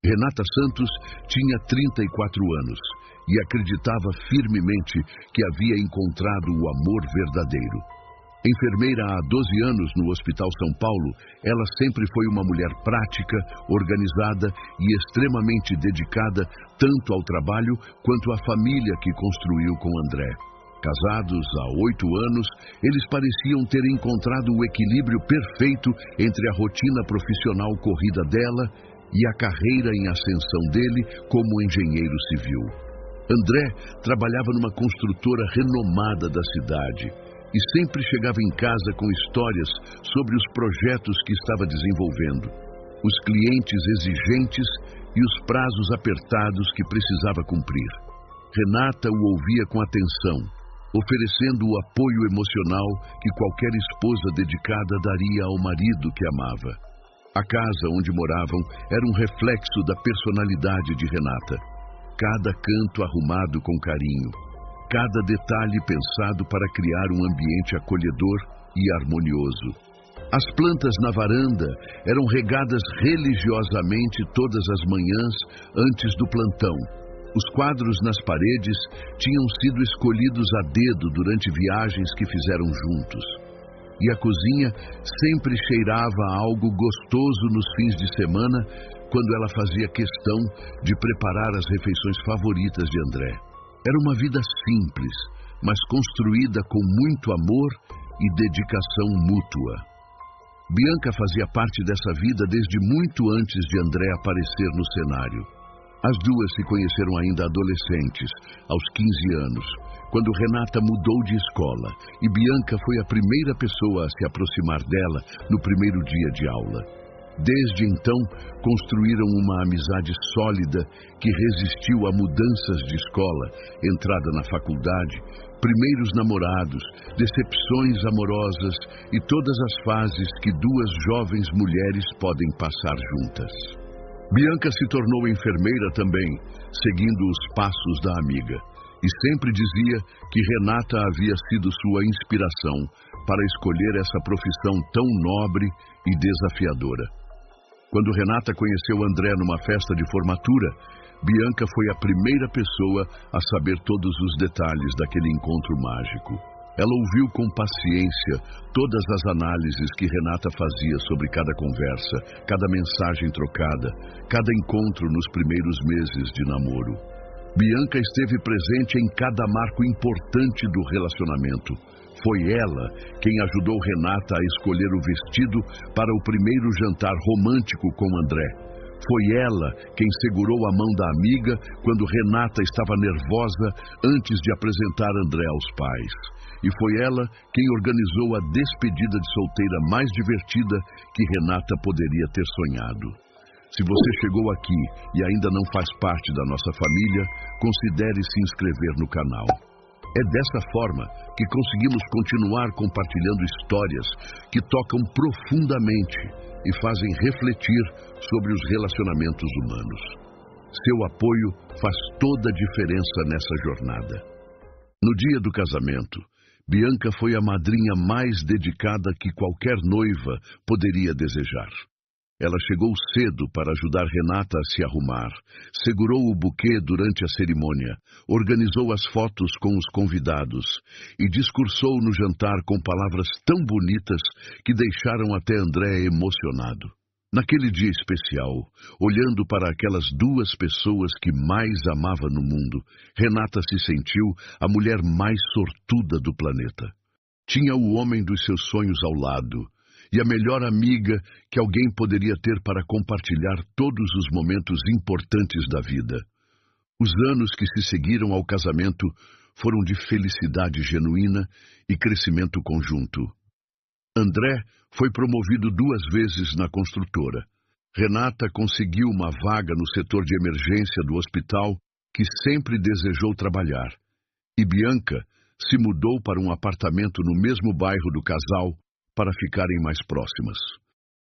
Renata Santos tinha 34 anos e acreditava firmemente que havia encontrado o amor verdadeiro. Enfermeira há 12 anos no Hospital São Paulo, ela sempre foi uma mulher prática, organizada e extremamente dedicada tanto ao trabalho quanto à família que construiu com André. Casados há 8 anos, eles pareciam ter encontrado o equilíbrio perfeito entre a rotina profissional corrida dela e a carreira em ascensão dele como engenheiro civil. André trabalhava numa construtora renomada da cidade e sempre chegava em casa com histórias sobre os projetos que estava desenvolvendo, os clientes exigentes e os prazos apertados que precisava cumprir. Renata o ouvia com atenção, oferecendo o apoio emocional que qualquer esposa dedicada daria ao marido que amava. A casa onde moravam era um reflexo da personalidade de Renata. Cada canto arrumado com carinho, cada detalhe pensado para criar um ambiente acolhedor e harmonioso. As plantas na varanda eram regadas religiosamente todas as manhãs antes do plantão. Os quadros nas paredes tinham sido escolhidos a dedo durante viagens que fizeram juntos. E a cozinha sempre cheirava a algo gostoso nos fins de semana, quando ela fazia questão de preparar as refeições favoritas de André. Era uma vida simples, mas construída com muito amor e dedicação mútua. Bianca fazia parte dessa vida desde muito antes de André aparecer no cenário. As duas se conheceram ainda adolescentes, aos 15 anos, quando Renata mudou de escola e Bianca foi a primeira pessoa a se aproximar dela no primeiro dia de aula. Desde então, construíram uma amizade sólida que resistiu a mudanças de escola, entrada na faculdade, primeiros namorados, decepções amorosas e todas as fases que duas jovens mulheres podem passar juntas. Bianca se tornou enfermeira também, seguindo os passos da amiga, e sempre dizia que Renata havia sido sua inspiração para escolher essa profissão tão nobre e desafiadora. Quando Renata conheceu André numa festa de formatura, Bianca foi a primeira pessoa a saber todos os detalhes daquele encontro mágico. Ela ouviu com paciência todas as análises que Renata fazia sobre cada conversa, cada mensagem trocada, cada encontro nos primeiros meses de namoro. Bianca esteve presente em cada marco importante do relacionamento. Foi ela quem ajudou Renata a escolher o vestido para o primeiro jantar romântico com André. Foi ela quem segurou a mão da amiga quando Renata estava nervosa antes de apresentar André aos pais. E foi ela quem organizou a despedida de solteira mais divertida que Renata poderia ter sonhado. Se você chegou aqui e ainda não faz parte da nossa família, considere se inscrever no canal. É dessa forma que conseguimos continuar compartilhando histórias que tocam profundamente e fazem refletir sobre os relacionamentos humanos. Seu apoio faz toda a diferença nessa jornada. No dia do casamento, Bianca foi a madrinha mais dedicada que qualquer noiva poderia desejar. Ela chegou cedo para ajudar Renata a se arrumar, segurou o buquê durante a cerimônia, organizou as fotos com os convidados e discursou no jantar com palavras tão bonitas que deixaram até André emocionado. Naquele dia especial, olhando para aquelas duas pessoas que mais amava no mundo, Renata se sentiu a mulher mais sortuda do planeta. Tinha o homem dos seus sonhos ao lado e a melhor amiga que alguém poderia ter para compartilhar todos os momentos importantes da vida. Os anos que se seguiram ao casamento foram de felicidade genuína e crescimento conjunto. André foi promovido 2 vezes na construtora. Renata conseguiu uma vaga no setor de emergência do hospital que sempre desejou trabalhar. E Bianca se mudou para um apartamento no mesmo bairro do casal para ficarem mais próximas.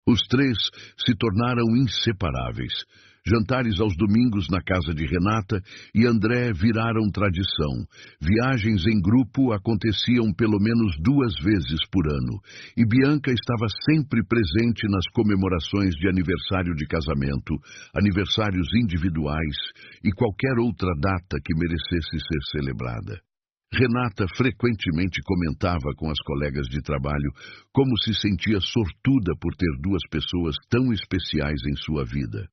Os três se tornaram inseparáveis. Jantares aos domingos na casa de Renata e André viraram tradição. Viagens em grupo aconteciam pelo menos 2 vezes por ano, e Bianca estava sempre presente nas comemorações de aniversário de casamento, aniversários individuais e qualquer outra data que merecesse ser celebrada. Renata frequentemente comentava com as colegas de trabalho como se sentia sortuda por ter 2 pessoas tão especiais em sua vida.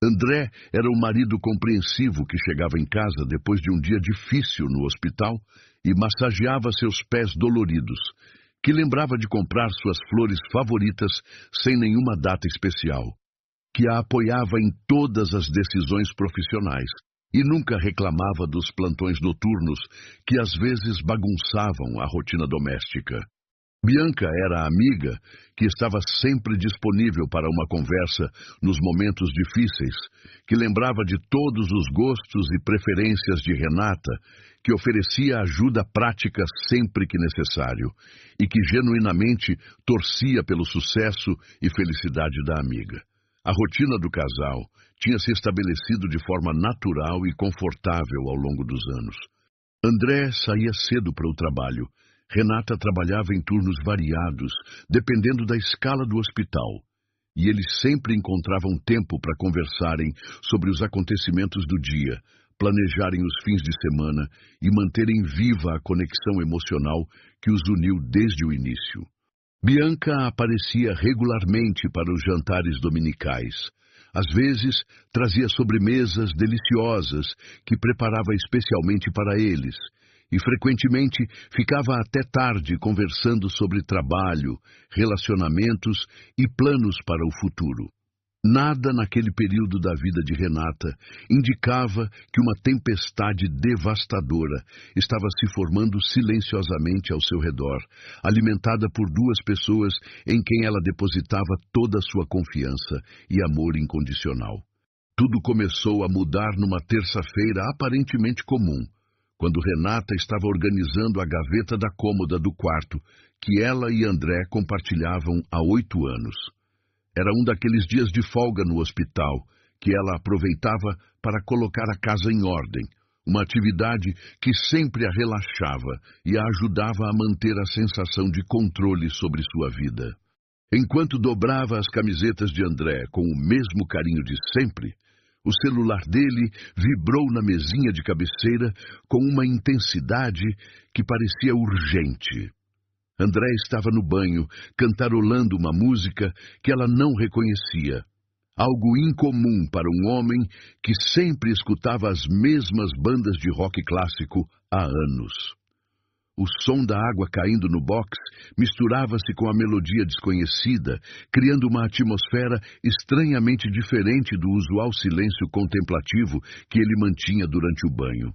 André era o marido compreensivo que chegava em casa depois de um dia difícil no hospital e massageava seus pés doloridos, que lembrava de comprar suas flores favoritas sem nenhuma data especial, que a apoiava em todas as decisões profissionais e nunca reclamava dos plantões noturnos que às vezes bagunçavam a rotina doméstica. Bianca era a amiga que estava sempre disponível para uma conversa nos momentos difíceis, que lembrava de todos os gostos e preferências de Renata, que oferecia ajuda prática sempre que necessário, e que genuinamente torcia pelo sucesso e felicidade da amiga. A rotina do casal tinha se estabelecido de forma natural e confortável ao longo dos anos. André saía cedo para o trabalho. Renata trabalhava em turnos variados, dependendo da escala do hospital, e eles sempre encontravam tempo para conversarem sobre os acontecimentos do dia, planejarem os fins de semana e manterem viva a conexão emocional que os uniu desde o início. Bianca aparecia regularmente para os jantares dominicais. Às vezes, trazia sobremesas deliciosas que preparava especialmente para eles, e frequentemente ficava até tarde conversando sobre trabalho, relacionamentos e planos para o futuro. Nada naquele período da vida de Renata indicava que uma tempestade devastadora estava se formando silenciosamente ao seu redor, alimentada por 2 pessoas em quem ela depositava toda a sua confiança e amor incondicional. Tudo começou a mudar numa terça-feira aparentemente comum, quando Renata estava organizando a gaveta da cômoda do quarto, que ela e André compartilhavam há 8 anos. Era um daqueles dias de folga no hospital, que ela aproveitava para colocar a casa em ordem, uma atividade que sempre a relaxava e a ajudava a manter a sensação de controle sobre sua vida. Enquanto dobrava as camisetas de André com o mesmo carinho de sempre, o celular dele vibrou na mesinha de cabeceira com uma intensidade que parecia urgente. André estava no banho, cantarolando uma música que ela não reconhecia. Algo incomum para um homem que sempre escutava as mesmas bandas de rock clássico há anos. O som da água caindo no box misturava-se com a melodia desconhecida, criando uma atmosfera estranhamente diferente do usual silêncio contemplativo que ele mantinha durante o banho.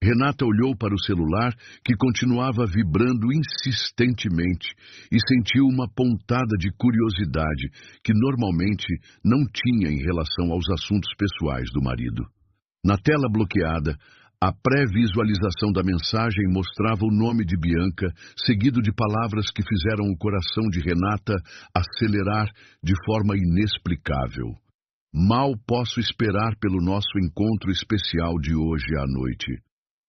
Renata olhou para o celular, que continuava vibrando insistentemente, e sentiu uma pontada de curiosidade que normalmente não tinha em relação aos assuntos pessoais do marido. Na tela bloqueada, a pré-visualização da mensagem mostrava o nome de Bianca, seguido de palavras que fizeram o coração de Renata acelerar de forma inexplicável. Mal posso esperar pelo nosso encontro especial de hoje à noite.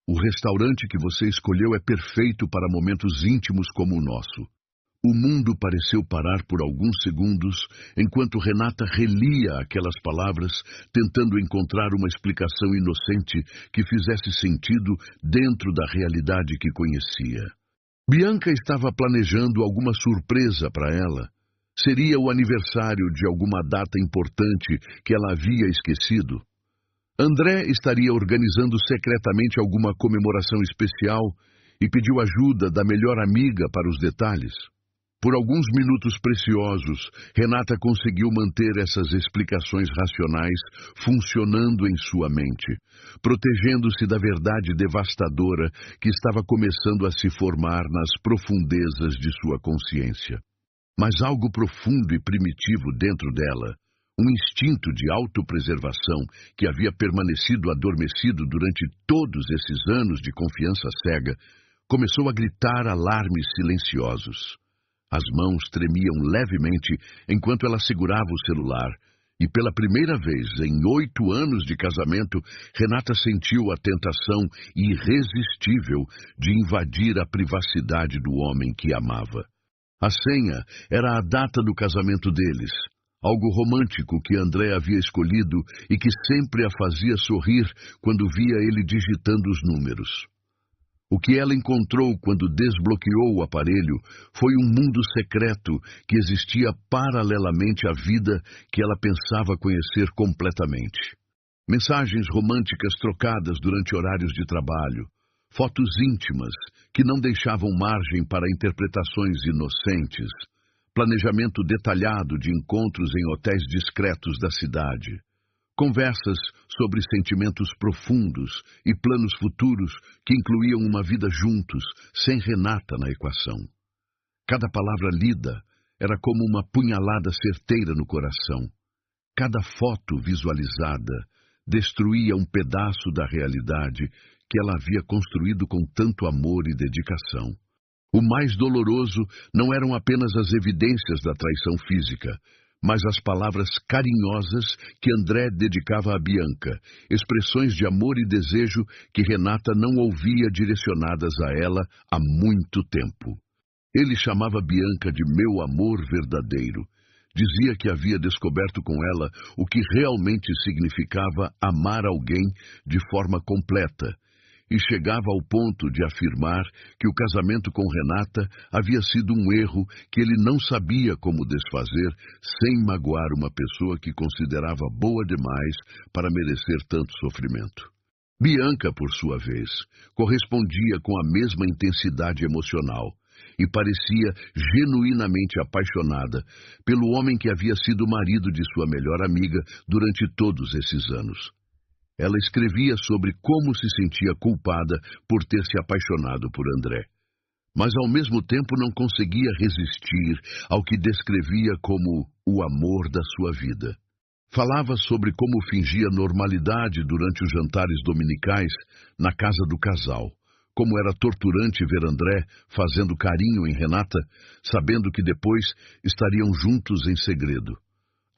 O restaurante que você escolheu é perfeito para momentos íntimos como o nosso. O mundo pareceu parar por alguns segundos, enquanto Renata relia aquelas palavras, tentando encontrar uma explicação inocente que fizesse sentido dentro da realidade que conhecia. Bianca estava planejando alguma surpresa para ela. Seria o aniversário de alguma data importante que ela havia esquecido. André estaria organizando secretamente alguma comemoração especial e pediu ajuda da melhor amiga para os detalhes. Por alguns minutos preciosos, Renata conseguiu manter essas explicações racionais funcionando em sua mente, protegendo-se da verdade devastadora que estava começando a se formar nas profundezas de sua consciência. Mas algo profundo e primitivo dentro dela, um instinto de autopreservação que havia permanecido adormecido durante todos esses anos de confiança cega, começou a gritar alarmes silenciosos. As mãos tremiam levemente enquanto ela segurava o celular, e pela primeira vez em 8 anos de casamento, Renata sentiu a tentação irresistível de invadir a privacidade do homem que amava. A senha era a data do casamento deles, algo romântico que André havia escolhido e que sempre a fazia sorrir quando via ele digitando os números. O que ela encontrou quando desbloqueou o aparelho foi um mundo secreto que existia paralelamente à vida que ela pensava conhecer completamente. Mensagens românticas trocadas durante horários de trabalho, fotos íntimas que não deixavam margem para interpretações inocentes, planejamento detalhado de encontros em hotéis discretos da cidade, conversas sobre sentimentos profundos e planos futuros que incluíam uma vida juntos, sem Renata na equação. Cada palavra lida era como uma punhalada certeira no coração. Cada foto visualizada destruía um pedaço da realidade que ela havia construído com tanto amor e dedicação. O mais doloroso não eram apenas as evidências da traição física, mas as palavras carinhosas que André dedicava a Bianca, expressões de amor e desejo que Renata não ouvia direcionadas a ela há muito tempo. Ele chamava Bianca de meu amor verdadeiro. Dizia que havia descoberto com ela o que realmente significava amar alguém de forma completa, e chegava ao ponto de afirmar que o casamento com Renata havia sido um erro que ele não sabia como desfazer sem magoar uma pessoa que considerava boa demais para merecer tanto sofrimento. Bianca, por sua vez, correspondia com a mesma intensidade emocional e parecia genuinamente apaixonada pelo homem que havia sido o marido de sua melhor amiga durante todos esses anos. Ela escrevia sobre como se sentia culpada por ter se apaixonado por André, mas ao mesmo tempo não conseguia resistir ao que descrevia como o amor da sua vida. Falava sobre como fingia normalidade durante os jantares dominicais na casa do casal, como era torturante ver André fazendo carinho em Renata, sabendo que depois estariam juntos em segredo.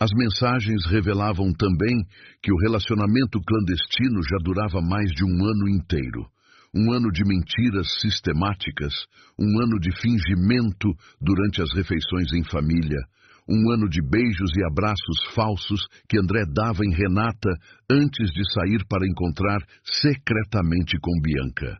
As mensagens revelavam também que o relacionamento clandestino já durava mais de um ano inteiro. Um ano de mentiras sistemáticas, um ano de fingimento durante as refeições em família, um ano de beijos e abraços falsos que André dava em Renata antes de sair para encontrar secretamente com Bianca.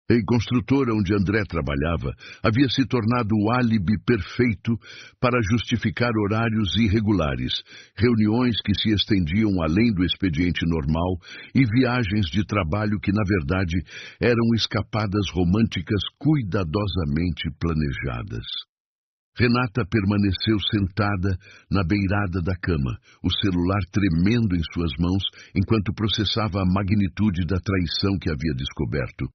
A construtora onde André trabalhava havia se tornado o álibi perfeito para justificar horários irregulares, reuniões que se estendiam além do expediente normal e viagens de trabalho que, na verdade, eram escapadas românticas cuidadosamente planejadas. Renata permaneceu sentada na beirada da cama, o celular tremendo em suas mãos enquanto processava a magnitude da traição que havia descoberto.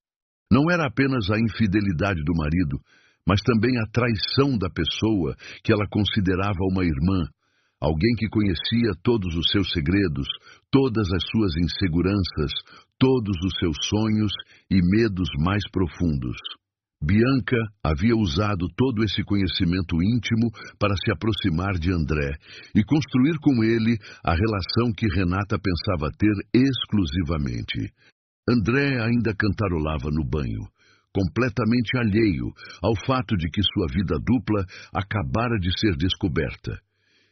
Não era apenas a infidelidade do marido, mas também a traição da pessoa que ela considerava uma irmã, alguém que conhecia todos os seus segredos, todas as suas inseguranças, todos os seus sonhos e medos mais profundos. Bianca havia usado todo esse conhecimento íntimo para se aproximar de André e construir com ele a relação que Renata pensava ter exclusivamente. André ainda cantarolava no banho, completamente alheio ao fato de que sua vida dupla acabara de ser descoberta,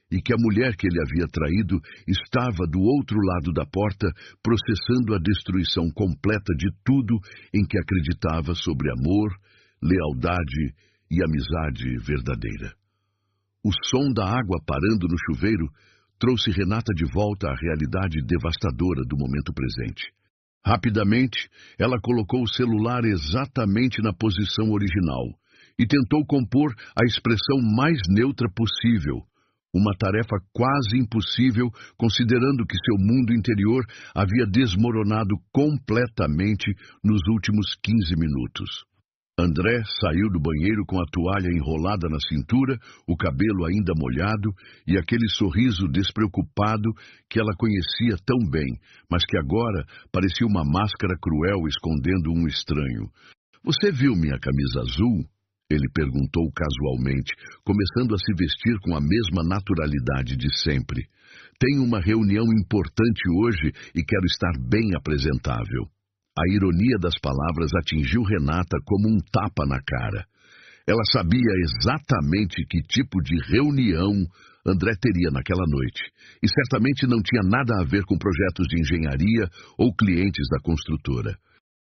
e que a mulher que ele havia traído estava do outro lado da porta processando a destruição completa de tudo em que acreditava sobre amor, lealdade e amizade verdadeira. O som da água parando no chuveiro trouxe Renata de volta à realidade devastadora do momento presente. Rapidamente, ela colocou o celular exatamente na posição original e tentou compor a expressão mais neutra possível, uma tarefa quase impossível considerando que seu mundo interior havia desmoronado completamente nos últimos 15 minutos. André saiu do banheiro com a toalha enrolada na cintura, o cabelo ainda molhado e aquele sorriso despreocupado que ela conhecia tão bem, mas que agora parecia uma máscara cruel escondendo um estranho. "Você viu minha camisa azul?" Ele perguntou casualmente, começando a se vestir com a mesma naturalidade de sempre. Tenho uma reunião importante hoje e quero estar bem apresentável. A ironia das palavras atingiu Renata como um tapa na cara. Ela sabia exatamente que tipo de reunião André teria naquela noite, e certamente não tinha nada a ver com projetos de engenharia ou clientes da construtora.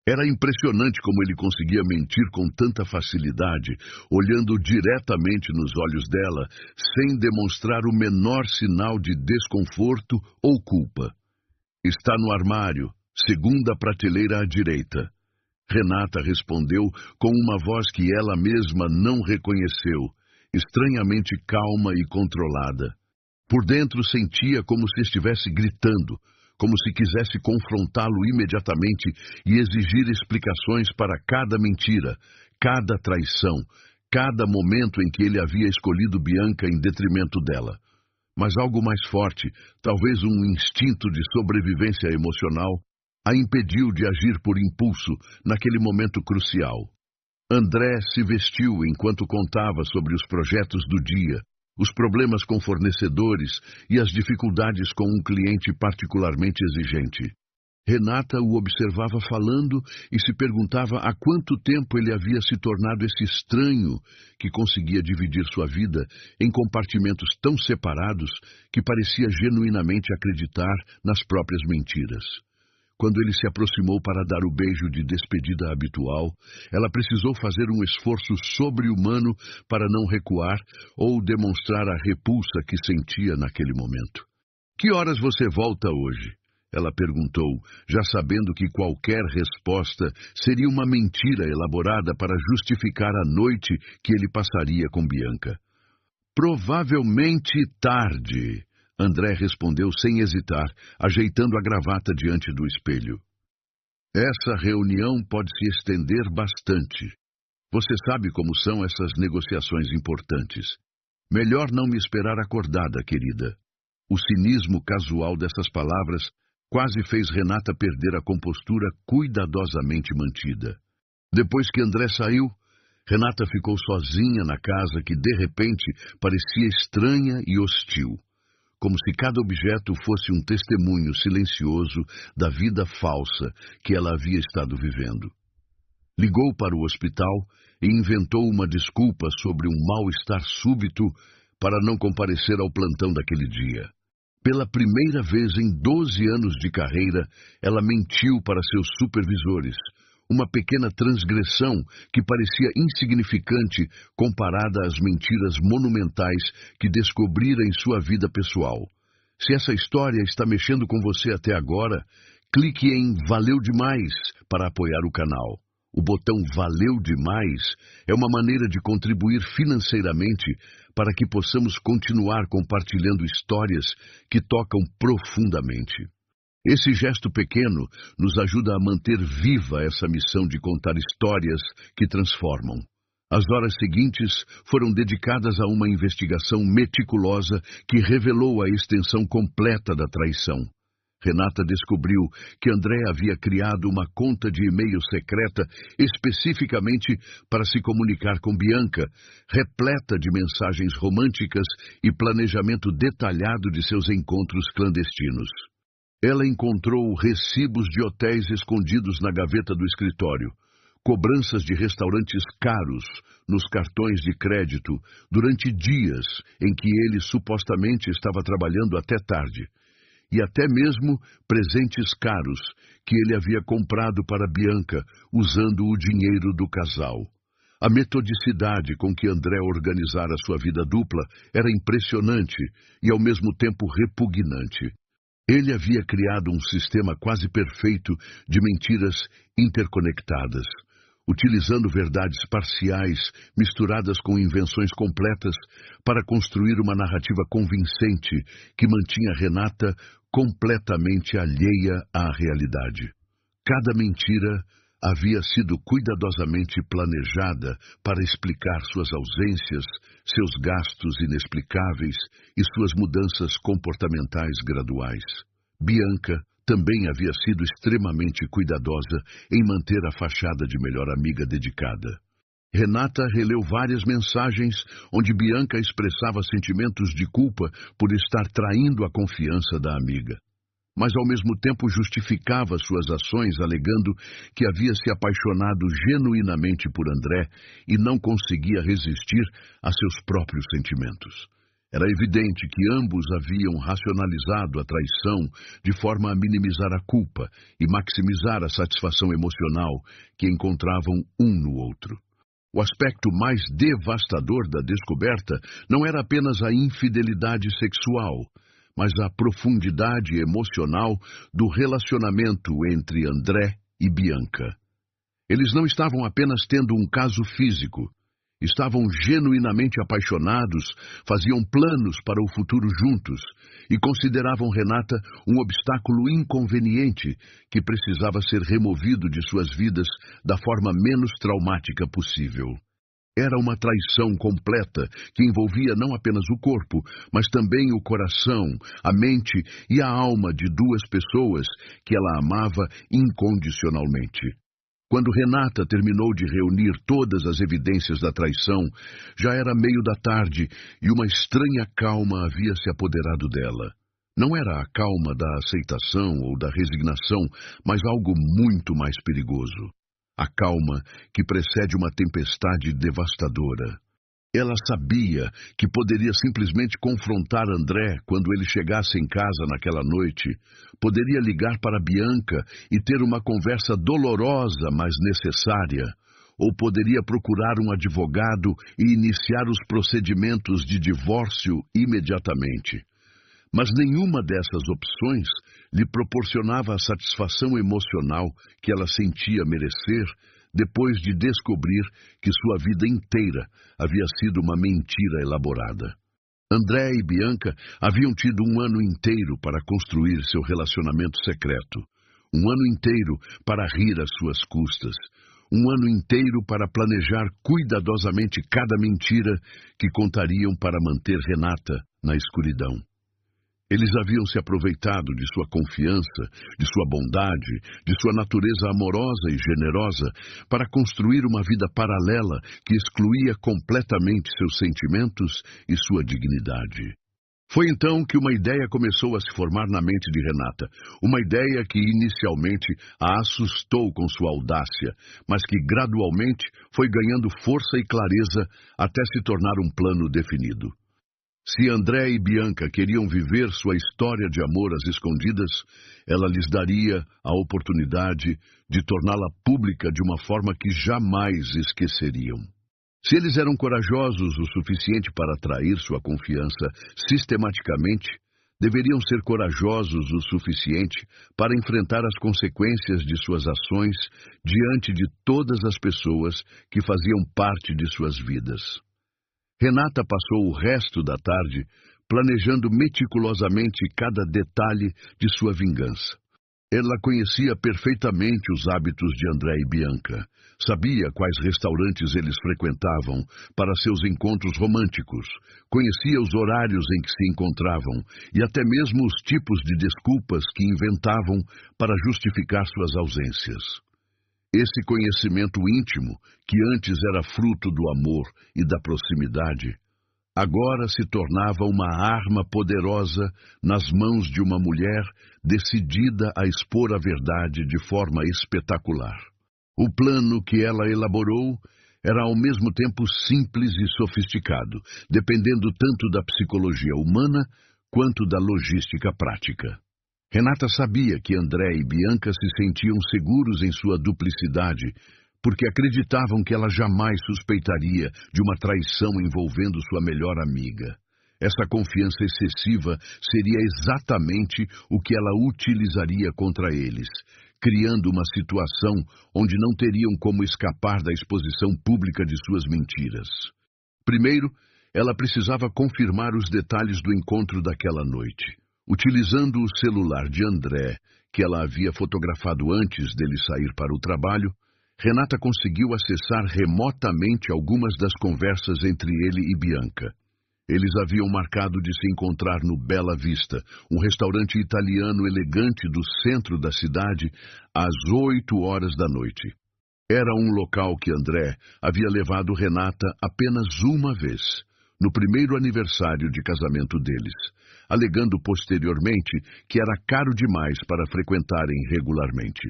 Era impressionante como ele conseguia mentir com tanta facilidade, olhando diretamente nos olhos dela, sem demonstrar o menor sinal de desconforto ou culpa. Está no armário, segunda prateleira à direita. Renata respondeu com uma voz que ela mesma não reconheceu, estranhamente calma e controlada. Por dentro sentia como se estivesse gritando, como se quisesse confrontá-lo imediatamente e exigir explicações para cada mentira, cada traição, cada momento em que ele havia escolhido Bianca em detrimento dela. Mas algo mais forte, talvez um instinto de sobrevivência emocional, a impediu de agir por impulso naquele momento crucial. André se vestiu enquanto contava sobre os projetos do dia, os problemas com fornecedores e as dificuldades com um cliente particularmente exigente. Renata o observava falando e se perguntava há quanto tempo ele havia se tornado esse estranho que conseguia dividir sua vida em compartimentos tão separados que parecia genuinamente acreditar nas próprias mentiras. Quando ele se aproximou para dar o beijo de despedida habitual, ela precisou fazer um esforço sobre-humano para não recuar ou demonstrar a repulsa que sentia naquele momento. Que horas você volta hoje? Ela perguntou, já sabendo que qualquer resposta seria uma mentira elaborada para justificar a noite que ele passaria com Bianca. Provavelmente tarde. André respondeu sem hesitar, ajeitando a gravata diante do espelho. Essa reunião pode se estender bastante. Você sabe como são essas negociações importantes. Melhor não me esperar acordada, querida. O cinismo casual dessas palavras quase fez Renata perder a compostura cuidadosamente mantida. Depois que André saiu, Renata ficou sozinha na casa que, de repente, parecia estranha e hostil, como se cada objeto fosse um testemunho silencioso da vida falsa que ela havia estado vivendo. Ligou para o hospital e inventou uma desculpa sobre um mal-estar súbito para não comparecer ao plantão daquele dia. Pela primeira vez em 12 anos de carreira, ela mentiu para seus supervisores, uma pequena transgressão que parecia insignificante comparada às mentiras monumentais que descobrira em sua vida pessoal. Se essa história está mexendo com você até agora, clique em Valeu Demais para apoiar o canal. O botão Valeu Demais é uma maneira de contribuir financeiramente para que possamos continuar compartilhando histórias que tocam profundamente. Esse gesto pequeno nos ajuda a manter viva essa missão de contar histórias que transformam. As horas seguintes foram dedicadas a uma investigação meticulosa que revelou a extensão completa da traição. Renata descobriu que André havia criado uma conta de e-mail secreta especificamente para se comunicar com Bianca, repleta de mensagens românticas e planejamento detalhado de seus encontros clandestinos. Ela encontrou recibos de hotéis escondidos na gaveta do escritório, cobranças de restaurantes caros nos cartões de crédito durante dias em que ele supostamente estava trabalhando até tarde, e até mesmo presentes caros que ele havia comprado para Bianca usando o dinheiro do casal. A metodicidade com que André organizara sua vida dupla era impressionante e ao mesmo tempo repugnante. Ele havia criado um sistema quase perfeito de mentiras interconectadas, utilizando verdades parciais misturadas com invenções completas para construir uma narrativa convincente que mantinha Renata completamente alheia à realidade. Cada mentira havia sido cuidadosamente planejada para explicar suas ausências, seus gastos inexplicáveis e suas mudanças comportamentais graduais. Bianca também havia sido extremamente cuidadosa em manter a fachada de melhor amiga dedicada. Renata releu várias mensagens onde Bianca expressava sentimentos de culpa por estar traindo a confiança da amiga, mas ao mesmo tempo justificava suas ações alegando que havia se apaixonado genuinamente por André e não conseguia resistir a seus próprios sentimentos. Era evidente que ambos haviam racionalizado a traição de forma a minimizar a culpa e maximizar a satisfação emocional que encontravam um no outro. O aspecto mais devastador da descoberta não era apenas a infidelidade sexual, mas a profundidade emocional do relacionamento entre André e Bianca. Eles não estavam apenas tendo um caso físico. Estavam genuinamente apaixonados, faziam planos para o futuro juntos e consideravam Renata um obstáculo inconveniente que precisava ser removido de suas vidas da forma menos traumática possível. Era uma traição completa que envolvia não apenas o corpo, mas também o coração, a mente e a alma de duas pessoas que ela amava incondicionalmente. Quando Renata terminou de reunir todas as evidências da traição, já era meio da tarde e uma estranha calma havia se apoderado dela. Não era a calma da aceitação ou da resignação, mas algo muito mais perigoso. A calma que precede uma tempestade devastadora. Ela sabia que poderia simplesmente confrontar André quando ele chegasse em casa naquela noite. Poderia ligar para Bianca e ter uma conversa dolorosa, mas necessária. Ou poderia procurar um advogado e iniciar os procedimentos de divórcio imediatamente. Mas nenhuma dessas opções lhe proporcionava a satisfação emocional que ela sentia merecer depois de descobrir que sua vida inteira havia sido uma mentira elaborada. André e Bianca haviam tido um ano inteiro para construir seu relacionamento secreto, um ano inteiro para rir às suas custas, um ano inteiro para planejar cuidadosamente cada mentira que contariam para manter Renata na escuridão. Eles haviam se aproveitado de sua confiança, de sua bondade, de sua natureza amorosa e generosa para construir uma vida paralela que excluía completamente seus sentimentos e sua dignidade. Foi então que uma ideia começou a se formar na mente de Renata, uma ideia que inicialmente a assustou com sua audácia, mas que gradualmente foi ganhando força e clareza até se tornar um plano definido. Se André e Bianca queriam viver sua história de amor às escondidas, ela lhes daria a oportunidade de torná-la pública de uma forma que jamais esqueceriam. Se eles eram corajosos o suficiente para atrair sua confiança sistematicamente, deveriam ser corajosos o suficiente para enfrentar as consequências de suas ações diante de todas as pessoas que faziam parte de suas vidas. Renata passou o resto da tarde planejando meticulosamente cada detalhe de sua vingança. Ela conhecia perfeitamente os hábitos de André e Bianca, sabia quais restaurantes eles frequentavam para seus encontros românticos, conhecia os horários em que se encontravam e até mesmo os tipos de desculpas que inventavam para justificar suas ausências. Esse conhecimento íntimo, que antes era fruto do amor e da proximidade, agora se tornava uma arma poderosa nas mãos de uma mulher decidida a expor a verdade de forma espetacular. O plano que ela elaborou era ao mesmo tempo simples e sofisticado, dependendo tanto da psicologia humana quanto da logística prática. Renata sabia que André e Bianca se sentiam seguros em sua duplicidade, porque acreditavam que ela jamais suspeitaria de uma traição envolvendo sua melhor amiga. Essa confiança excessiva seria exatamente o que ela utilizaria contra eles, criando uma situação onde não teriam como escapar da exposição pública de suas mentiras. Primeiro, ela precisava confirmar os detalhes do encontro daquela noite. Utilizando o celular de André, que ela havia fotografado antes dele sair para o trabalho, Renata conseguiu acessar remotamente algumas das conversas entre ele e Bianca. Eles haviam marcado de se encontrar no Bella Vista, um restaurante italiano elegante do centro da cidade, às 8 horas da noite. Era um local que André havia levado Renata apenas uma vez, no primeiro aniversário de casamento deles, alegando posteriormente que era caro demais para frequentarem regularmente.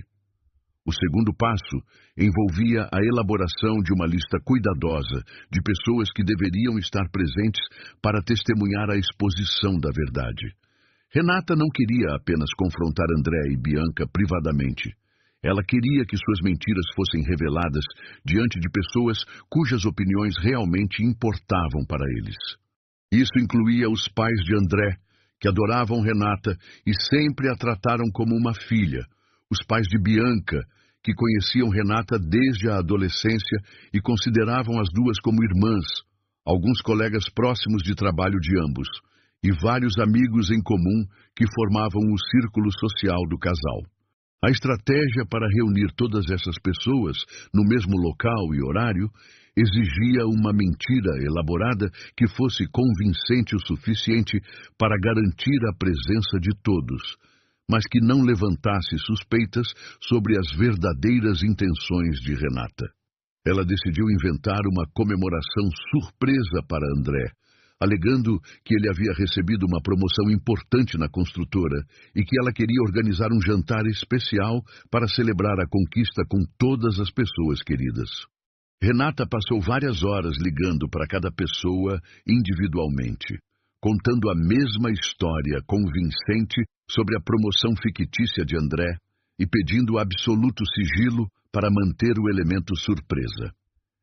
O segundo passo envolvia a elaboração de uma lista cuidadosa de pessoas que deveriam estar presentes para testemunhar a exposição da verdade. Renata não queria apenas confrontar André e Bianca privadamente. Ela queria que suas mentiras fossem reveladas diante de pessoas cujas opiniões realmente importavam para eles. Isso incluía os pais de André, que adoravam Renata e sempre a trataram como uma filha, os pais de Bianca, que conheciam Renata desde a adolescência e consideravam as duas como irmãs, alguns colegas próximos de trabalho de ambos, e vários amigos em comum que formavam o círculo social do casal. A estratégia para reunir todas essas pessoas no mesmo local e horário exigia uma mentira elaborada que fosse convincente o suficiente para garantir a presença de todos, mas que não levantasse suspeitas sobre as verdadeiras intenções de Renata. Ela decidiu inventar uma comemoração surpresa para André, alegando que ele havia recebido uma promoção importante na construtora e que ela queria organizar um jantar especial para celebrar a conquista com todas as pessoas queridas. Renata passou várias horas ligando para cada pessoa individualmente, contando a mesma história convincente sobre a promoção fictícia de André e pedindo absoluto sigilo para manter o elemento surpresa.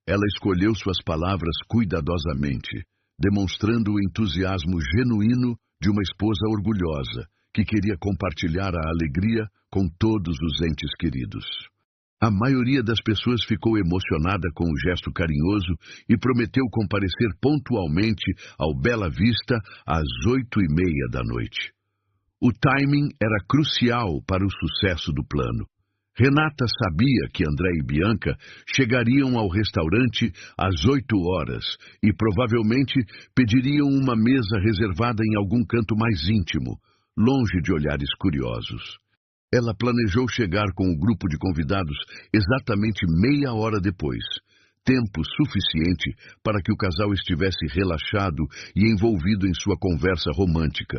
Ela escolheu suas palavras cuidadosamente, demonstrando o entusiasmo genuíno de uma esposa orgulhosa, que queria compartilhar a alegria com todos os entes queridos. A maioria das pessoas ficou emocionada com o gesto carinhoso e prometeu comparecer pontualmente ao Bela Vista às 20h30 da noite. O timing era crucial para o sucesso do plano. Renata sabia que André e Bianca chegariam ao restaurante às 8h e provavelmente pediriam uma mesa reservada em algum canto mais íntimo, longe de olhares curiosos. Ela planejou chegar com o grupo de convidados exatamente meia hora depois, tempo suficiente para que o casal estivesse relaxado e envolvido em sua conversa romântica,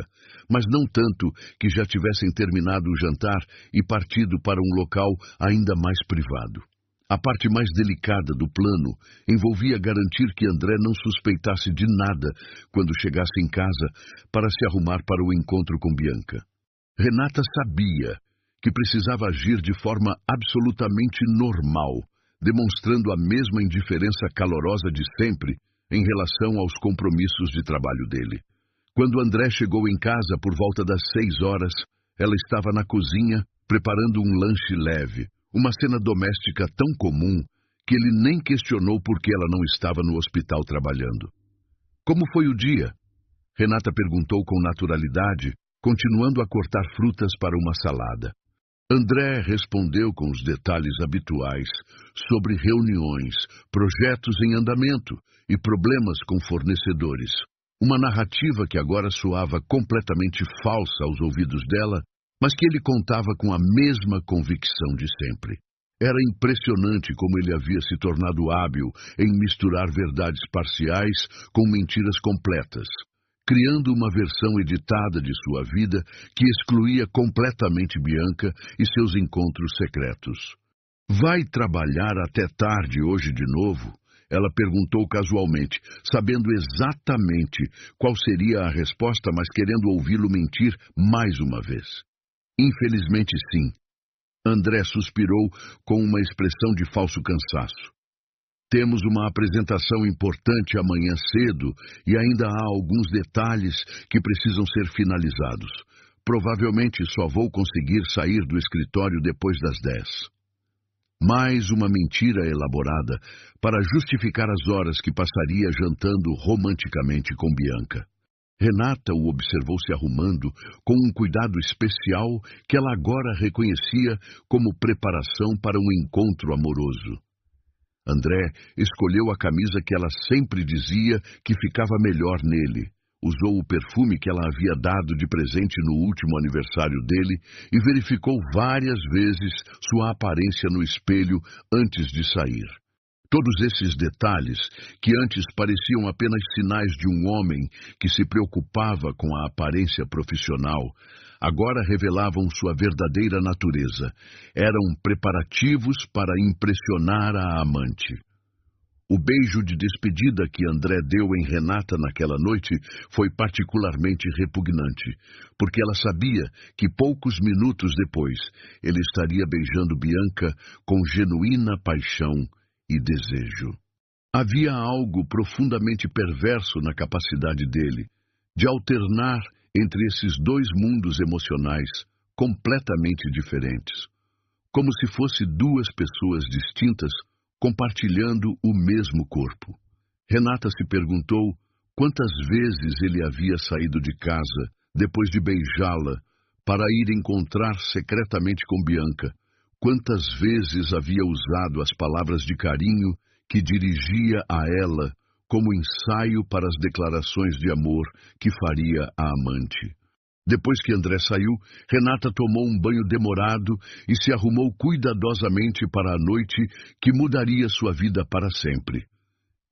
mas não tanto que já tivessem terminado o jantar e partido para um local ainda mais privado. A parte mais delicada do plano envolvia garantir que André não suspeitasse de nada quando chegasse em casa para se arrumar para o encontro com Bianca. Renata sabia que precisava agir de forma absolutamente normal, demonstrando a mesma indiferença calorosa de sempre em relação aos compromissos de trabalho dele. Quando André chegou em casa por volta das 6h, ela estava na cozinha preparando um lanche leve, uma cena doméstica tão comum que ele nem questionou por que ela não estava no hospital trabalhando. Como foi o dia? Renata perguntou com naturalidade, continuando a cortar frutas para uma salada. André respondeu com os detalhes habituais sobre reuniões, projetos em andamento e problemas com fornecedores. Uma narrativa que agora soava completamente falsa aos ouvidos dela, mas que ele contava com a mesma convicção de sempre. Era impressionante como ele havia se tornado hábil em misturar verdades parciais com mentiras completas, criando uma versão editada de sua vida que excluía completamente Bianca e seus encontros secretos. "Vai trabalhar até tarde hoje de novo?" Ela perguntou casualmente, sabendo exatamente qual seria a resposta, mas querendo ouvi-lo mentir mais uma vez. "Infelizmente, sim." André suspirou com uma expressão de falso cansaço. "Temos uma apresentação importante amanhã cedo e ainda há alguns detalhes que precisam ser finalizados. Provavelmente só vou conseguir sair do escritório depois das 10. Mais uma mentira elaborada para justificar as horas que passaria jantando romanticamente com Bianca. Renata o observou se arrumando com um cuidado especial que ela agora reconhecia como preparação para um encontro amoroso. André escolheu a camisa que ela sempre dizia que ficava melhor nele, Usou o perfume que ela havia dado de presente no último aniversário dele e verificou várias vezes sua aparência no espelho antes de sair. Todos esses detalhes, que antes pareciam apenas sinais de um homem que se preocupava com a aparência profissional, agora revelavam sua verdadeira natureza. Eram preparativos para impressionar a amante. O beijo de despedida que André deu em Renata naquela noite foi particularmente repugnante, porque ela sabia que poucos minutos depois ele estaria beijando Bianca com genuína paixão e desejo. Havia algo profundamente perverso na capacidade dele de alternar entre esses dois mundos emocionais completamente diferentes, como se fossem duas pessoas distintas compartilhando o mesmo corpo. Renata se perguntou quantas vezes ele havia saído de casa depois de beijá-la para ir encontrar secretamente com Bianca, quantas vezes havia usado as palavras de carinho que dirigia a ela como ensaio para as declarações de amor que faria à amante. Depois que André saiu, Renata tomou um banho demorado e se arrumou cuidadosamente para a noite que mudaria sua vida para sempre.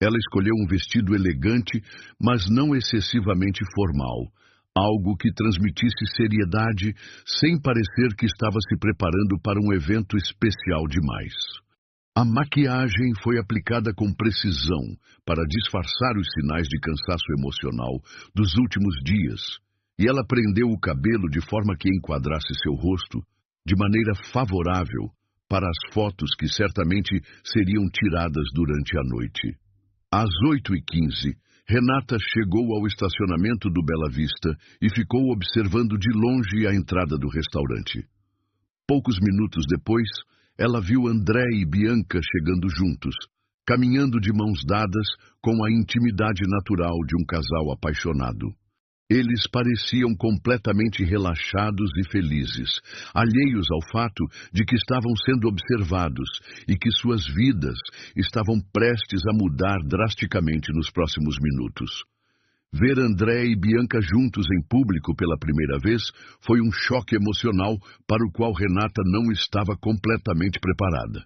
Ela escolheu um vestido elegante, mas não excessivamente formal, algo que transmitisse seriedade sem parecer que estava se preparando para um evento especial demais. A maquiagem foi aplicada com precisão para disfarçar os sinais de cansaço emocional dos últimos dias, e ela prendeu o cabelo de forma que enquadrasse seu rosto de maneira favorável para as fotos que certamente seriam tiradas durante a noite. Às 8h15, Renata chegou ao estacionamento do Bela Vista e ficou observando de longe a entrada do restaurante. Poucos minutos depois, ela viu André e Bianca chegando juntos, caminhando de mãos dadas com a intimidade natural de um casal apaixonado. Eles pareciam completamente relaxados e felizes, alheios ao fato de que estavam sendo observados e que suas vidas estavam prestes a mudar drasticamente nos próximos minutos. Ver André e Bianca juntos em público pela primeira vez foi um choque emocional para o qual Renata não estava completamente preparada.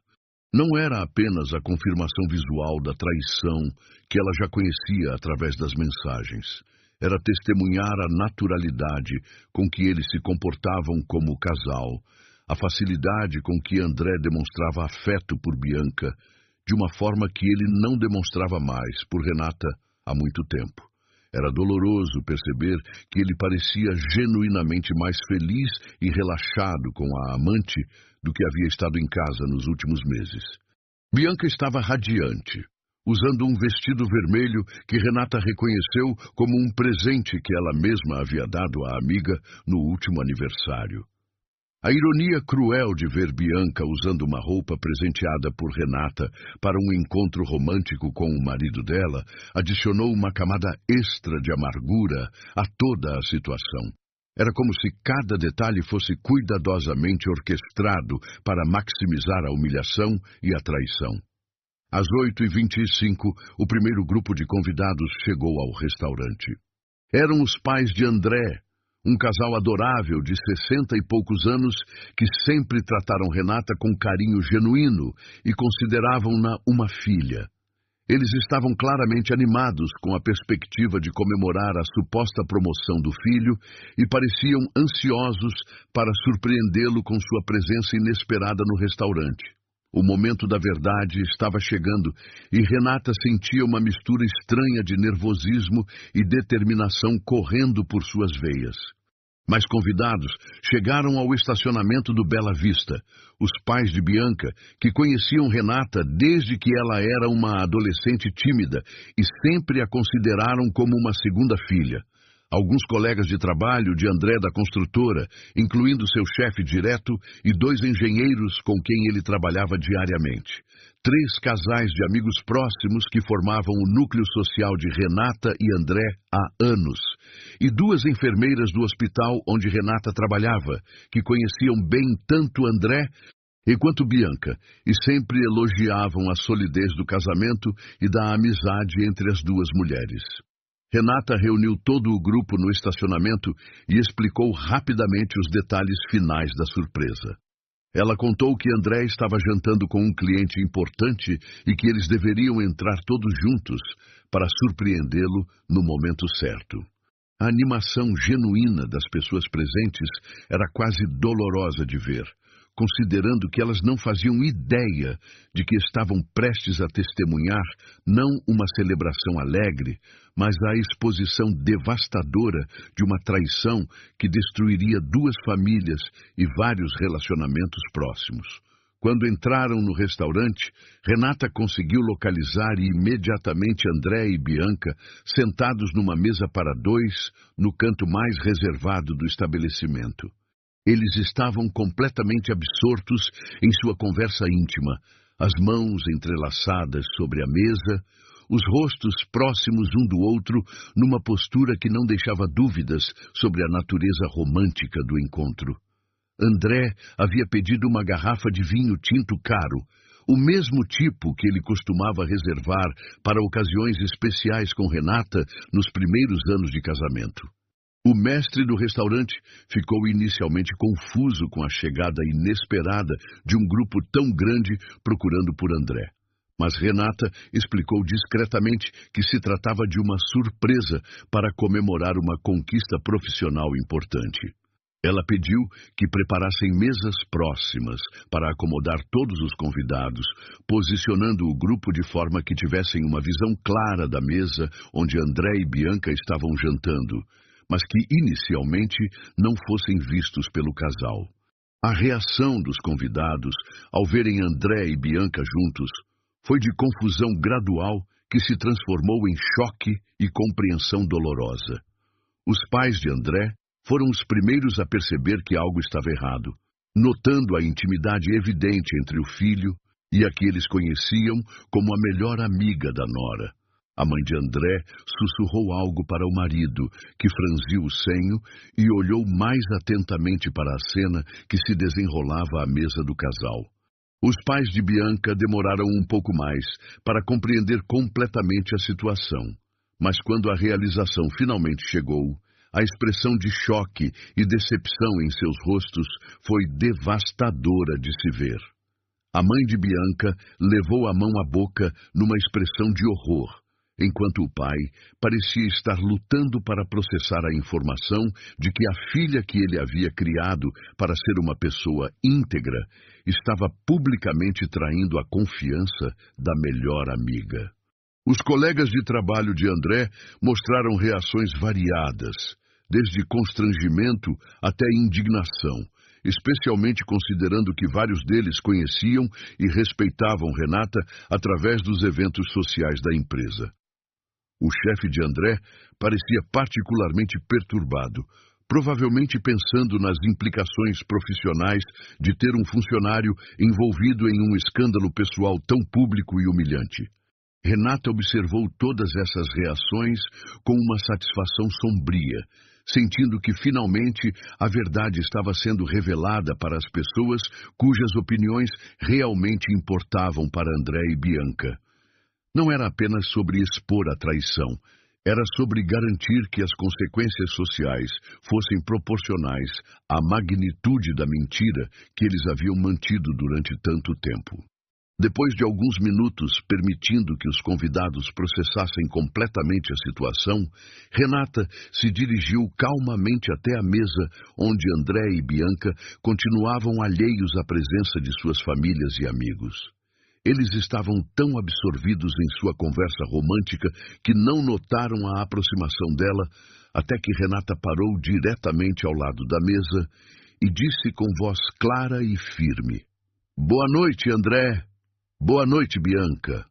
Não era apenas a confirmação visual da traição que ela já conhecia através das mensagens. Era testemunhar a naturalidade com que eles se comportavam como casal, a facilidade com que André demonstrava afeto por Bianca, de uma forma que ele não demonstrava mais por Renata há muito tempo. Era doloroso perceber que ele parecia genuinamente mais feliz e relaxado com a amante do que havia estado em casa nos últimos meses. Bianca estava radiante, usando um vestido vermelho que Renata reconheceu como um presente que ela mesma havia dado à amiga no último aniversário. A ironia cruel de ver Bianca usando uma roupa presenteada por Renata para um encontro romântico com o marido dela adicionou uma camada extra de amargura a toda a situação. Era como se cada detalhe fosse cuidadosamente orquestrado para maximizar a humilhação e a traição. Às 8h25, o primeiro grupo de convidados chegou ao restaurante. Eram os pais de André, um casal adorável de 60 e poucos anos que sempre trataram Renata com carinho genuíno e consideravam-na uma filha. Eles estavam claramente animados com a perspectiva de comemorar a suposta promoção do filho e pareciam ansiosos para surpreendê-lo com sua presença inesperada no restaurante. O momento da verdade estava chegando e Renata sentia uma mistura estranha de nervosismo e determinação correndo por suas veias. Mais convidados chegaram ao estacionamento do Bela Vista. Os pais de Bianca, que conheciam Renata desde que ela era uma adolescente tímida e sempre a consideraram como uma segunda filha. Alguns colegas de trabalho de André da construtora, incluindo seu chefe direto e 2 engenheiros com quem ele trabalhava diariamente. 3 casais de amigos próximos que formavam o núcleo social de Renata e André há anos. E 2 enfermeiras do hospital onde Renata trabalhava, que conheciam bem tanto André quanto Bianca, e sempre elogiavam a solidez do casamento e da amizade entre as 2 mulheres. Renata reuniu todo o grupo no estacionamento e explicou rapidamente os detalhes finais da surpresa. Ela contou que André estava jantando com um cliente importante e que eles deveriam entrar todos juntos para surpreendê-lo no momento certo. A animação genuína das pessoas presentes era quase dolorosa de ver, considerando que elas não faziam ideia de que estavam prestes a testemunhar não uma celebração alegre, mas a exposição devastadora de uma traição que destruiria duas famílias e vários relacionamentos próximos. Quando entraram no restaurante, Renata conseguiu localizar imediatamente André e Bianca sentados numa mesa para dois no canto mais reservado do estabelecimento. Eles estavam completamente absortos em sua conversa íntima, as mãos entrelaçadas sobre a mesa, os rostos próximos um do outro, numa postura que não deixava dúvidas sobre a natureza romântica do encontro. André havia pedido uma garrafa de vinho tinto caro, o mesmo tipo que ele costumava reservar para ocasiões especiais com Renata nos primeiros anos de casamento. O mestre do restaurante ficou inicialmente confuso com a chegada inesperada de um grupo tão grande procurando por André. Mas Renata explicou discretamente que se tratava de uma surpresa para comemorar uma conquista profissional importante. Ela pediu que preparassem mesas próximas para acomodar todos os convidados, posicionando o grupo de forma que tivessem uma visão clara da mesa onde André e Bianca estavam jantando, mas que inicialmente não fossem vistos pelo casal. A reação dos convidados ao verem André e Bianca juntos foi de confusão gradual que se transformou em choque e compreensão dolorosa. Os pais de André foram os primeiros a perceber que algo estava errado, notando a intimidade evidente entre o filho e a que eles conheciam como a melhor amiga da nora. A mãe de André sussurrou algo para o marido, que franziu o senho e olhou mais atentamente para a cena que se desenrolava à mesa do casal. Os pais de Bianca demoraram um pouco mais para compreender completamente a situação, mas quando a realização finalmente chegou, a expressão de choque e decepção em seus rostos foi devastadora de se ver. A mãe de Bianca levou a mão à boca numa expressão de horror, enquanto o pai parecia estar lutando para processar a informação de que a filha que ele havia criado para ser uma pessoa íntegra estava publicamente traindo a confiança da melhor amiga. Os colegas de trabalho de André mostraram reações variadas, desde constrangimento até indignação, especialmente considerando que vários deles conheciam e respeitavam Renata através dos eventos sociais da empresa. O chefe de André parecia particularmente perturbado, provavelmente pensando nas implicações profissionais de ter um funcionário envolvido em um escândalo pessoal tão público e humilhante. Renata observou todas essas reações com uma satisfação sombria, sentindo que finalmente a verdade estava sendo revelada para as pessoas cujas opiniões realmente importavam para André e Bianca. Não era apenas sobre expor a traição, era sobre garantir que as consequências sociais fossem proporcionais à magnitude da mentira que eles haviam mantido durante tanto tempo. Depois de alguns minutos permitindo que os convidados processassem completamente a situação, Renata se dirigiu calmamente até a mesa onde André e Bianca continuavam alheios à presença de suas famílias e amigos. Eles estavam tão absorvidos em sua conversa romântica que não notaram a aproximação dela, até que Renata parou diretamente ao lado da mesa e disse com voz clara e firme: "Boa noite, André. Boa noite, Bianca.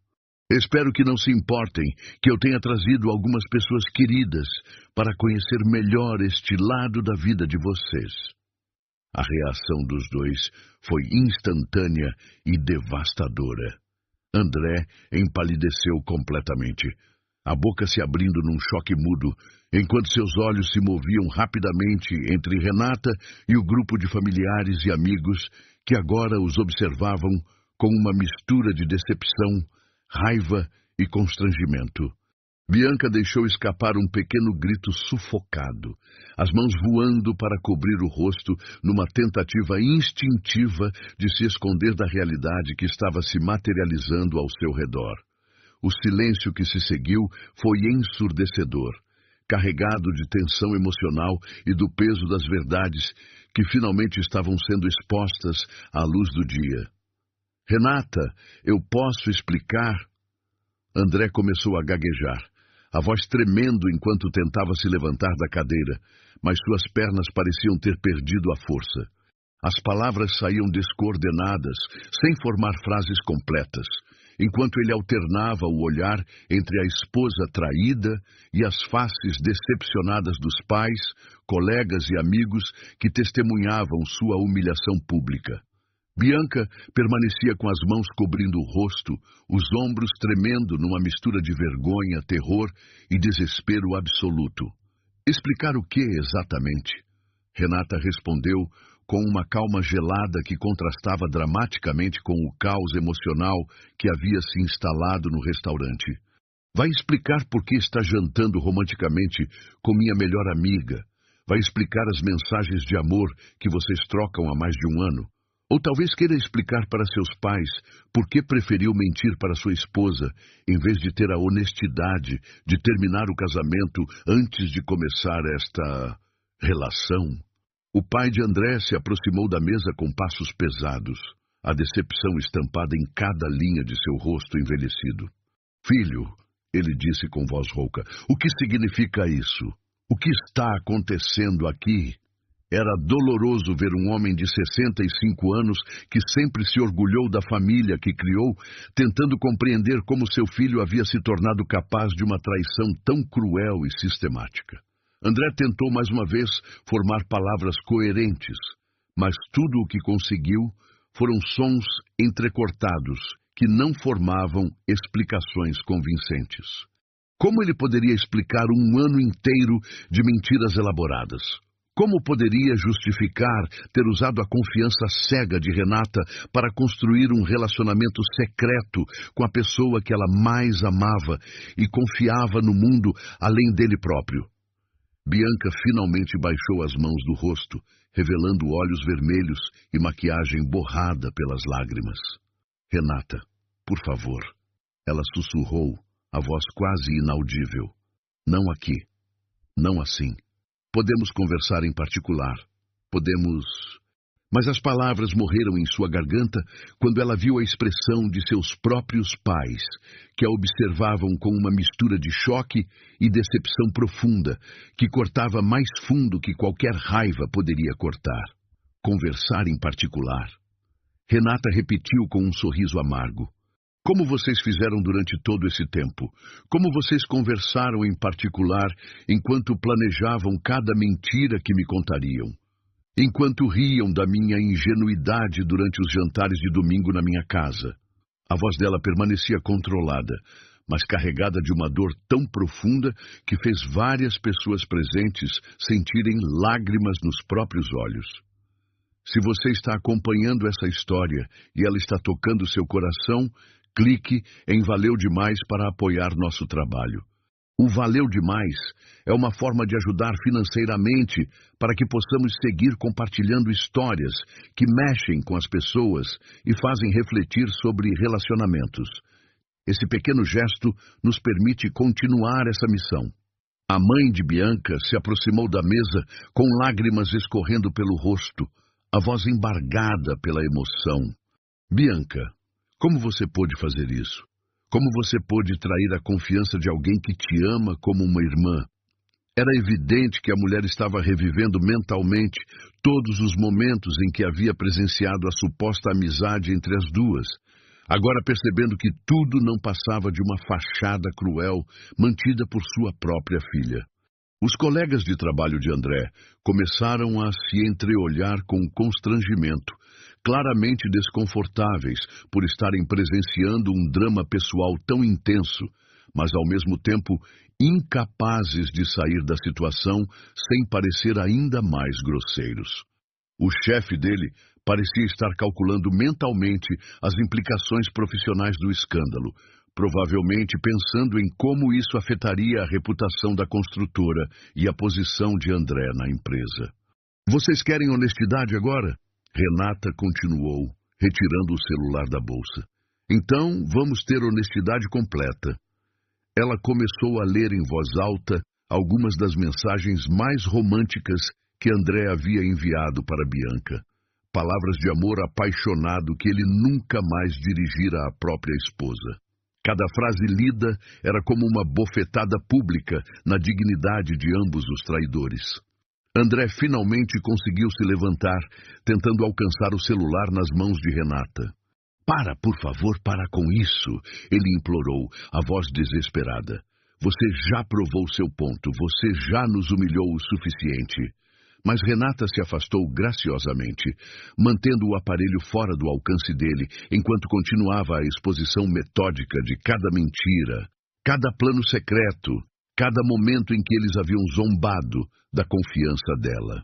Espero que não se importem que eu tenha trazido algumas pessoas queridas para conhecer melhor este lado da vida de vocês." A reação dos dois foi instantânea e devastadora. André empalideceu completamente, a boca se abrindo num choque mudo, enquanto seus olhos se moviam rapidamente entre Renata e o grupo de familiares e amigos que agora os observavam com uma mistura de decepção, raiva e constrangimento. Bianca deixou escapar um pequeno grito sufocado, as mãos voando para cobrir o rosto numa tentativa instintiva de se esconder da realidade que estava se materializando ao seu redor. O silêncio que se seguiu foi ensurdecedor, carregado de tensão emocional e do peso das verdades que finalmente estavam sendo expostas à luz do dia. Renata, eu posso explicar? André começou a gaguejar, a voz tremendo enquanto tentava se levantar da cadeira, mas suas pernas pareciam ter perdido a força. As palavras saíam descoordenadas, sem formar frases completas, enquanto ele alternava o olhar entre a esposa traída e as faces decepcionadas dos pais, colegas e amigos que testemunhavam sua humilhação pública. Bianca permanecia com as mãos cobrindo o rosto, os ombros tremendo numa mistura de vergonha, terror e desespero absoluto. Explicar o que exatamente? Renata respondeu com uma calma gelada que contrastava dramaticamente com o caos emocional que havia se instalado no restaurante. Vai explicar por que está jantando romanticamente com minha melhor amiga. Vai explicar as mensagens de amor que vocês trocam há mais de um ano. Ou talvez queira explicar para seus pais por que preferiu mentir para sua esposa, em vez de ter a honestidade de terminar o casamento antes de começar esta relação. O pai de André se aproximou da mesa com passos pesados, a decepção estampada em cada linha de seu rosto envelhecido. Filho, ele disse com voz rouca, o que significa isso? O que está acontecendo aqui? Era doloroso ver um homem de 65 anos que sempre se orgulhou da família que criou, tentando compreender como seu filho havia se tornado capaz de uma traição tão cruel e sistemática. André tentou mais uma vez formar palavras coerentes, mas tudo o que conseguiu foram sons entrecortados que não formavam explicações convincentes. Como ele poderia explicar um ano inteiro de mentiras elaboradas? Como poderia justificar ter usado a confiança cega de Renata para construir um relacionamento secreto com a pessoa que ela mais amava e confiava no mundo além dele próprio? Bianca finalmente baixou as mãos do rosto, revelando olhos vermelhos e maquiagem borrada pelas lágrimas. Renata, por favor. Ela sussurrou, a voz quase inaudível. Não aqui. Não assim. Podemos conversar em particular. Podemos... Mas as palavras morreram em sua garganta quando ela viu a expressão de seus próprios pais, que a observavam com uma mistura de choque e decepção profunda, que cortava mais fundo que qualquer raiva poderia cortar. Conversar em particular. Renata repetiu com um sorriso amargo. Como vocês fizeram durante todo esse tempo? Como vocês conversaram em particular enquanto planejavam cada mentira que me contariam? Enquanto riam da minha ingenuidade durante os jantares de domingo na minha casa. A voz dela permanecia controlada, mas carregada de uma dor tão profunda que fez várias pessoas presentes sentirem lágrimas nos próprios olhos. Se você está acompanhando essa história e ela está tocando seu coração, clique em Valeu Demais para apoiar nosso trabalho. O Valeu Demais é uma forma de ajudar financeiramente para que possamos seguir compartilhando histórias que mexem com as pessoas e fazem refletir sobre relacionamentos. Esse pequeno gesto nos permite continuar essa missão. A mãe de Bianca se aproximou da mesa com lágrimas escorrendo pelo rosto, a voz embargada pela emoção. Bianca, como você pôde fazer isso? Como você pôde trair a confiança de alguém que te ama como uma irmã? Era evidente que a mulher estava revivendo mentalmente todos os momentos em que havia presenciado a suposta amizade entre as duas, agora percebendo que tudo não passava de uma fachada cruel mantida por sua própria filha. Os colegas de trabalho de André começaram a se entreolhar com constrangimento, claramente desconfortáveis por estarem presenciando um drama pessoal tão intenso, mas ao mesmo tempo incapazes de sair da situação sem parecer ainda mais grosseiros. O chefe dele parecia estar calculando mentalmente as implicações profissionais do escândalo, provavelmente pensando em como isso afetaria a reputação da construtora e a posição de André na empresa. Vocês querem honestidade agora? Renata continuou, retirando o celular da bolsa. Então, vamos ter honestidade completa. Ela começou a ler em voz alta algumas das mensagens mais românticas que André havia enviado para Bianca. Palavras de amor apaixonado que ele nunca mais dirigira à própria esposa. Cada frase lida era como uma bofetada pública na dignidade de ambos os traidores. André finalmente conseguiu se levantar, tentando alcançar o celular nas mãos de Renata. Para, por favor, para com isso, ele implorou, a voz desesperada. Você já provou seu ponto, você já nos humilhou o suficiente. Mas Renata se afastou graciosamente, mantendo o aparelho fora do alcance dele, enquanto continuava a exposição metódica de cada mentira, cada plano secreto, cada momento em que eles haviam zombado da confiança dela.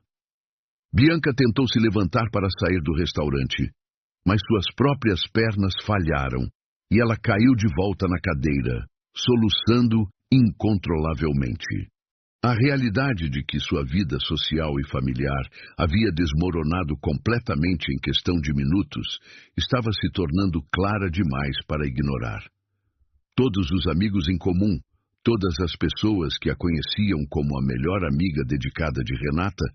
Bianca tentou se levantar para sair do restaurante, mas suas próprias pernas falharam e ela caiu de volta na cadeira, soluçando incontrolavelmente. A realidade de que sua vida social e familiar havia desmoronado completamente em questão de minutos estava se tornando clara demais para ignorar. Todos os amigos em comum, todas as pessoas que a conheciam como a melhor amiga dedicada de Renata,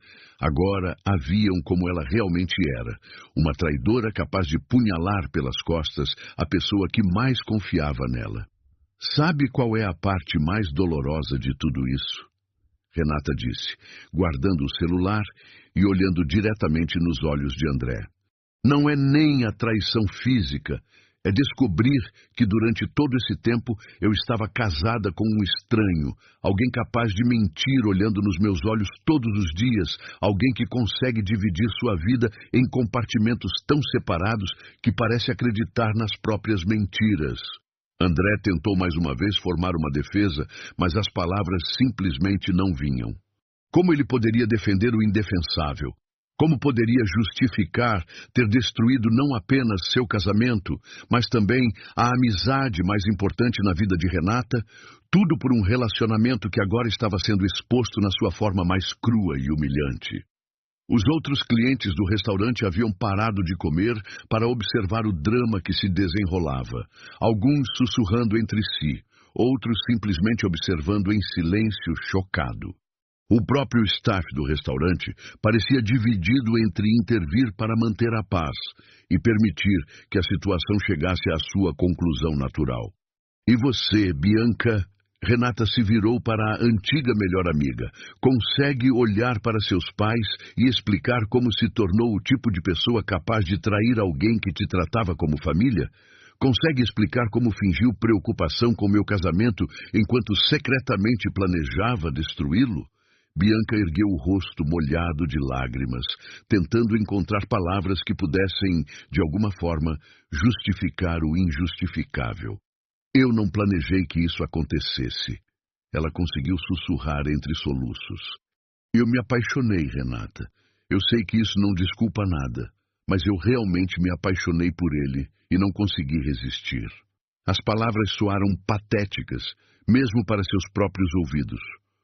agora a viam como ela realmente era, uma traidora capaz de punhalar pelas costas a pessoa que mais confiava nela. Sabe qual é a parte mais dolorosa de tudo isso? Renata disse, guardando o celular e olhando diretamente nos olhos de André. Não é nem a traição física, é descobrir que durante todo esse tempo eu estava casada com um estranho, alguém capaz de mentir olhando nos meus olhos todos os dias, alguém que consegue dividir sua vida em compartimentos tão separados que parece acreditar nas próprias mentiras. André tentou mais uma vez formar uma defesa, mas as palavras simplesmente não vinham. Como ele poderia defender o indefensável? Como poderia justificar ter destruído não apenas seu casamento, mas também a amizade mais importante na vida de Renata, tudo por um relacionamento que agora estava sendo exposto na sua forma mais crua e humilhante? Os outros clientes do restaurante haviam parado de comer para observar o drama que se desenrolava, alguns sussurrando entre si, outros simplesmente observando em silêncio chocado. O próprio staff do restaurante parecia dividido entre intervir para manter a paz e permitir que a situação chegasse à sua conclusão natural. E você, Bianca? Renata se virou para a antiga melhor amiga. Consegue olhar para seus pais e explicar como se tornou o tipo de pessoa capaz de trair alguém que te tratava como família? Consegue explicar como fingiu preocupação com meu casamento enquanto secretamente planejava destruí-lo? Bianca ergueu o rosto molhado de lágrimas, tentando encontrar palavras que pudessem, de alguma forma, justificar o injustificável. Eu não planejei que isso acontecesse. Ela conseguiu sussurrar entre soluços. Eu me apaixonei, Renata. Eu sei que isso não desculpa nada, mas eu realmente me apaixonei por ele e não consegui resistir. As palavras soaram patéticas, mesmo para seus próprios ouvidos.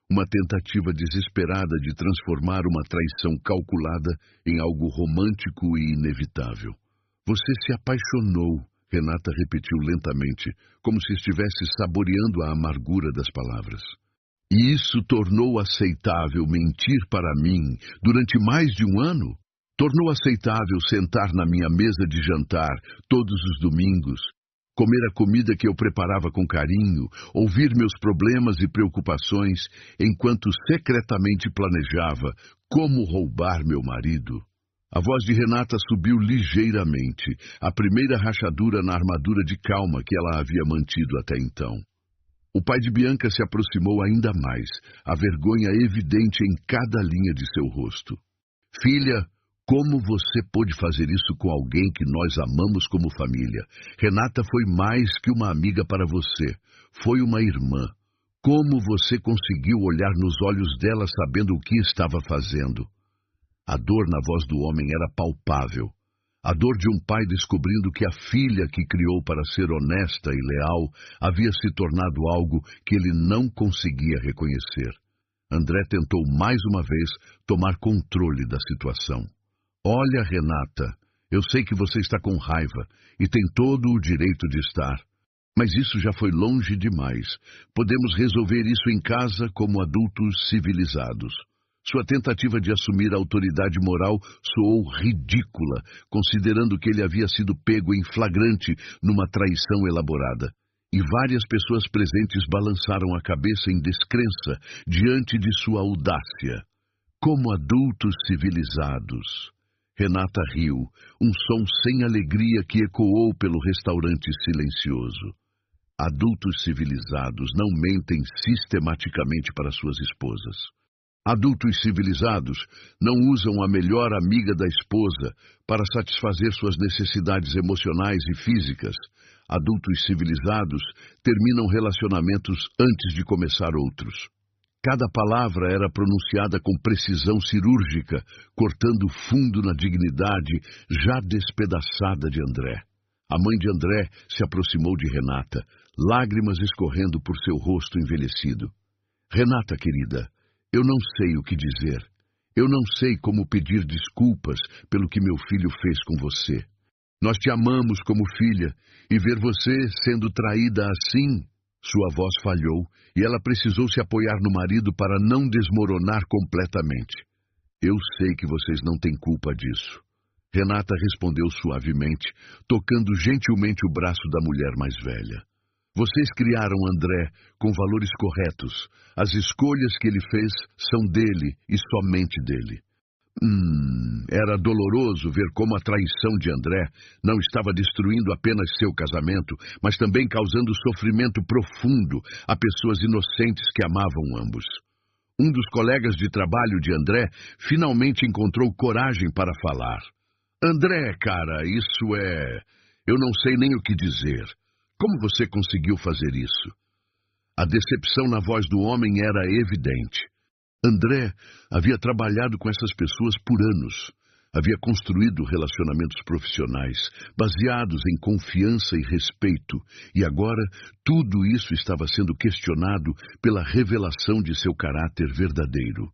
Uma tentativa desesperada de transformar uma traição calculada em algo romântico e inevitável. Você se apaixonou, Renata repetiu lentamente, como se estivesse saboreando a amargura das palavras. E isso tornou aceitável mentir para mim durante mais de um ano? Tornou aceitável sentar na minha mesa de jantar todos os domingos, comer a comida que eu preparava com carinho, ouvir meus problemas e preocupações, enquanto secretamente planejava como roubar meu marido? A voz de Renata subiu ligeiramente, a primeira rachadura na armadura de calma que ela havia mantido até então. O pai de Bianca se aproximou ainda mais, a vergonha evidente em cada linha de seu rosto. Filha, como você pôde fazer isso com alguém que nós amamos como família? Renata foi mais que uma amiga para você, foi uma irmã. Como você conseguiu olhar nos olhos dela sabendo o que estava fazendo? A dor na voz do homem era palpável. A dor de um pai descobrindo que a filha que criou para ser honesta e leal havia se tornado algo que ele não conseguia reconhecer. André tentou mais uma vez tomar controle da situação. Olha, Renata, eu sei que você está com raiva e tem todo o direito de estar. Mas isso já foi longe demais. Podemos resolver isso em casa como adultos civilizados. Sua tentativa de assumir a autoridade moral soou ridícula, considerando que ele havia sido pego em flagrante numa traição elaborada. E várias pessoas presentes balançaram a cabeça em descrença diante de sua audácia. Como adultos civilizados. Renata riu, um som sem alegria que ecoou pelo restaurante silencioso. Adultos civilizados não mentem sistematicamente para suas esposas. Adultos civilizados não usam a melhor amiga da esposa para satisfazer suas necessidades emocionais e físicas. Adultos civilizados terminam relacionamentos antes de começar outros. Cada palavra era pronunciada com precisão cirúrgica, cortando fundo na dignidade já despedaçada de André. A mãe de André se aproximou de Renata, lágrimas escorrendo por seu rosto envelhecido. Renata, querida, eu não sei o que dizer. Eu não sei como pedir desculpas pelo que meu filho fez com você. Nós te amamos como filha, e ver você sendo traída assim... Sua voz falhou, e ela precisou se apoiar no marido para não desmoronar completamente. Eu sei que vocês não têm culpa disso. Renata respondeu suavemente, tocando gentilmente o braço da mulher mais velha. Vocês criaram André com valores corretos. As escolhas que ele fez são dele e somente dele. Era doloroso ver como a traição de André não estava destruindo apenas seu casamento, mas também causando sofrimento profundo a pessoas inocentes que amavam ambos. Um dos colegas de trabalho de André finalmente encontrou coragem para falar. André, cara, isso é... Eu não sei nem o que dizer. Como você conseguiu fazer isso? A decepção na voz do homem era evidente. André havia trabalhado com essas pessoas por anos. Havia construído relacionamentos profissionais, baseados em confiança e respeito, e agora tudo isso estava sendo questionado pela revelação de seu caráter verdadeiro.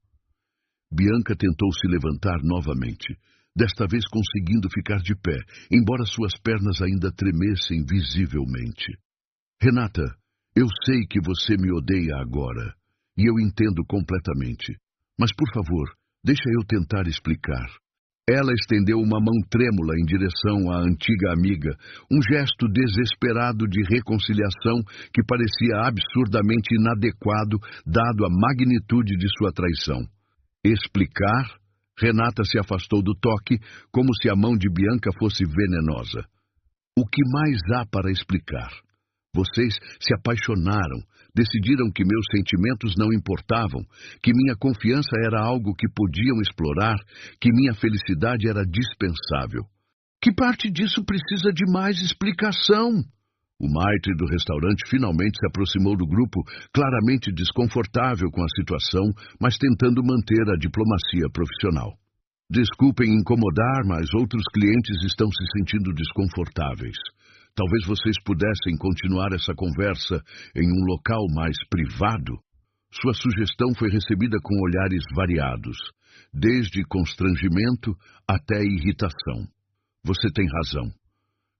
Bianca tentou se levantar novamente, desta vez conseguindo ficar de pé, embora suas pernas ainda tremessem visivelmente. Renata, eu sei que você me odeia agora. E eu entendo completamente. Mas, por favor, deixa eu tentar explicar. Ela estendeu uma mão trêmula em direção à antiga amiga, um gesto desesperado de reconciliação que parecia absurdamente inadequado, dado a magnitude de sua traição. Explicar? Renata se afastou do toque, como se a mão de Bianca fosse venenosa. O que mais há para explicar? Vocês se apaixonaram, decidiram que meus sentimentos não importavam, que minha confiança era algo que podiam explorar, que minha felicidade era dispensável. Que parte disso precisa de mais explicação? O maitre do restaurante finalmente se aproximou do grupo, claramente desconfortável com a situação, mas tentando manter a diplomacia profissional. Desculpem incomodar, mas outros clientes estão se sentindo desconfortáveis. Talvez vocês pudessem continuar essa conversa em um local mais privado. Sua sugestão foi recebida com olhares variados, desde constrangimento até irritação. Você tem razão.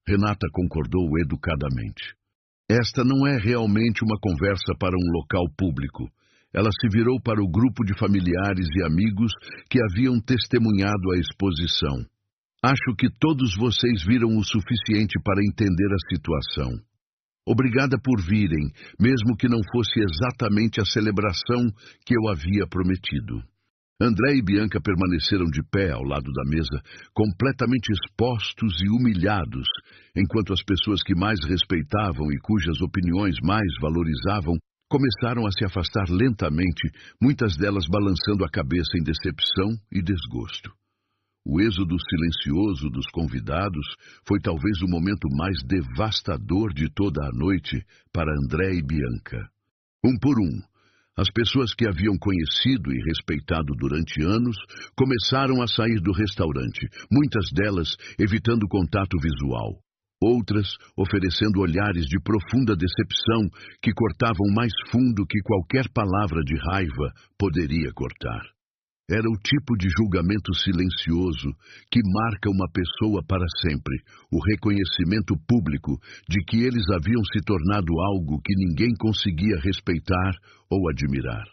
Renata concordou educadamente. Esta não é realmente uma conversa para um local público. Ela se virou para o grupo de familiares e amigos que haviam testemunhado a exposição. Acho que todos vocês viram o suficiente para entender a situação. Obrigada por virem, mesmo que não fosse exatamente a celebração que eu havia prometido. André e Bianca permaneceram de pé ao lado da mesa, completamente expostos e humilhados, enquanto as pessoas que mais respeitavam e cujas opiniões mais valorizavam começaram a se afastar lentamente, muitas delas balançando a cabeça em decepção e desgosto. O êxodo silencioso dos convidados foi talvez o momento mais devastador de toda a noite para André e Bianca. Um por um, As pessoas que haviam conhecido e respeitado durante anos começaram a sair do restaurante, muitas delas evitando contato visual. Outras oferecendo olhares de profunda decepção que cortavam mais fundo que qualquer palavra de raiva poderia cortar. Era o tipo de julgamento silencioso que marca uma pessoa para sempre, o reconhecimento público de que eles haviam se tornado algo que ninguém conseguia respeitar ou admirar.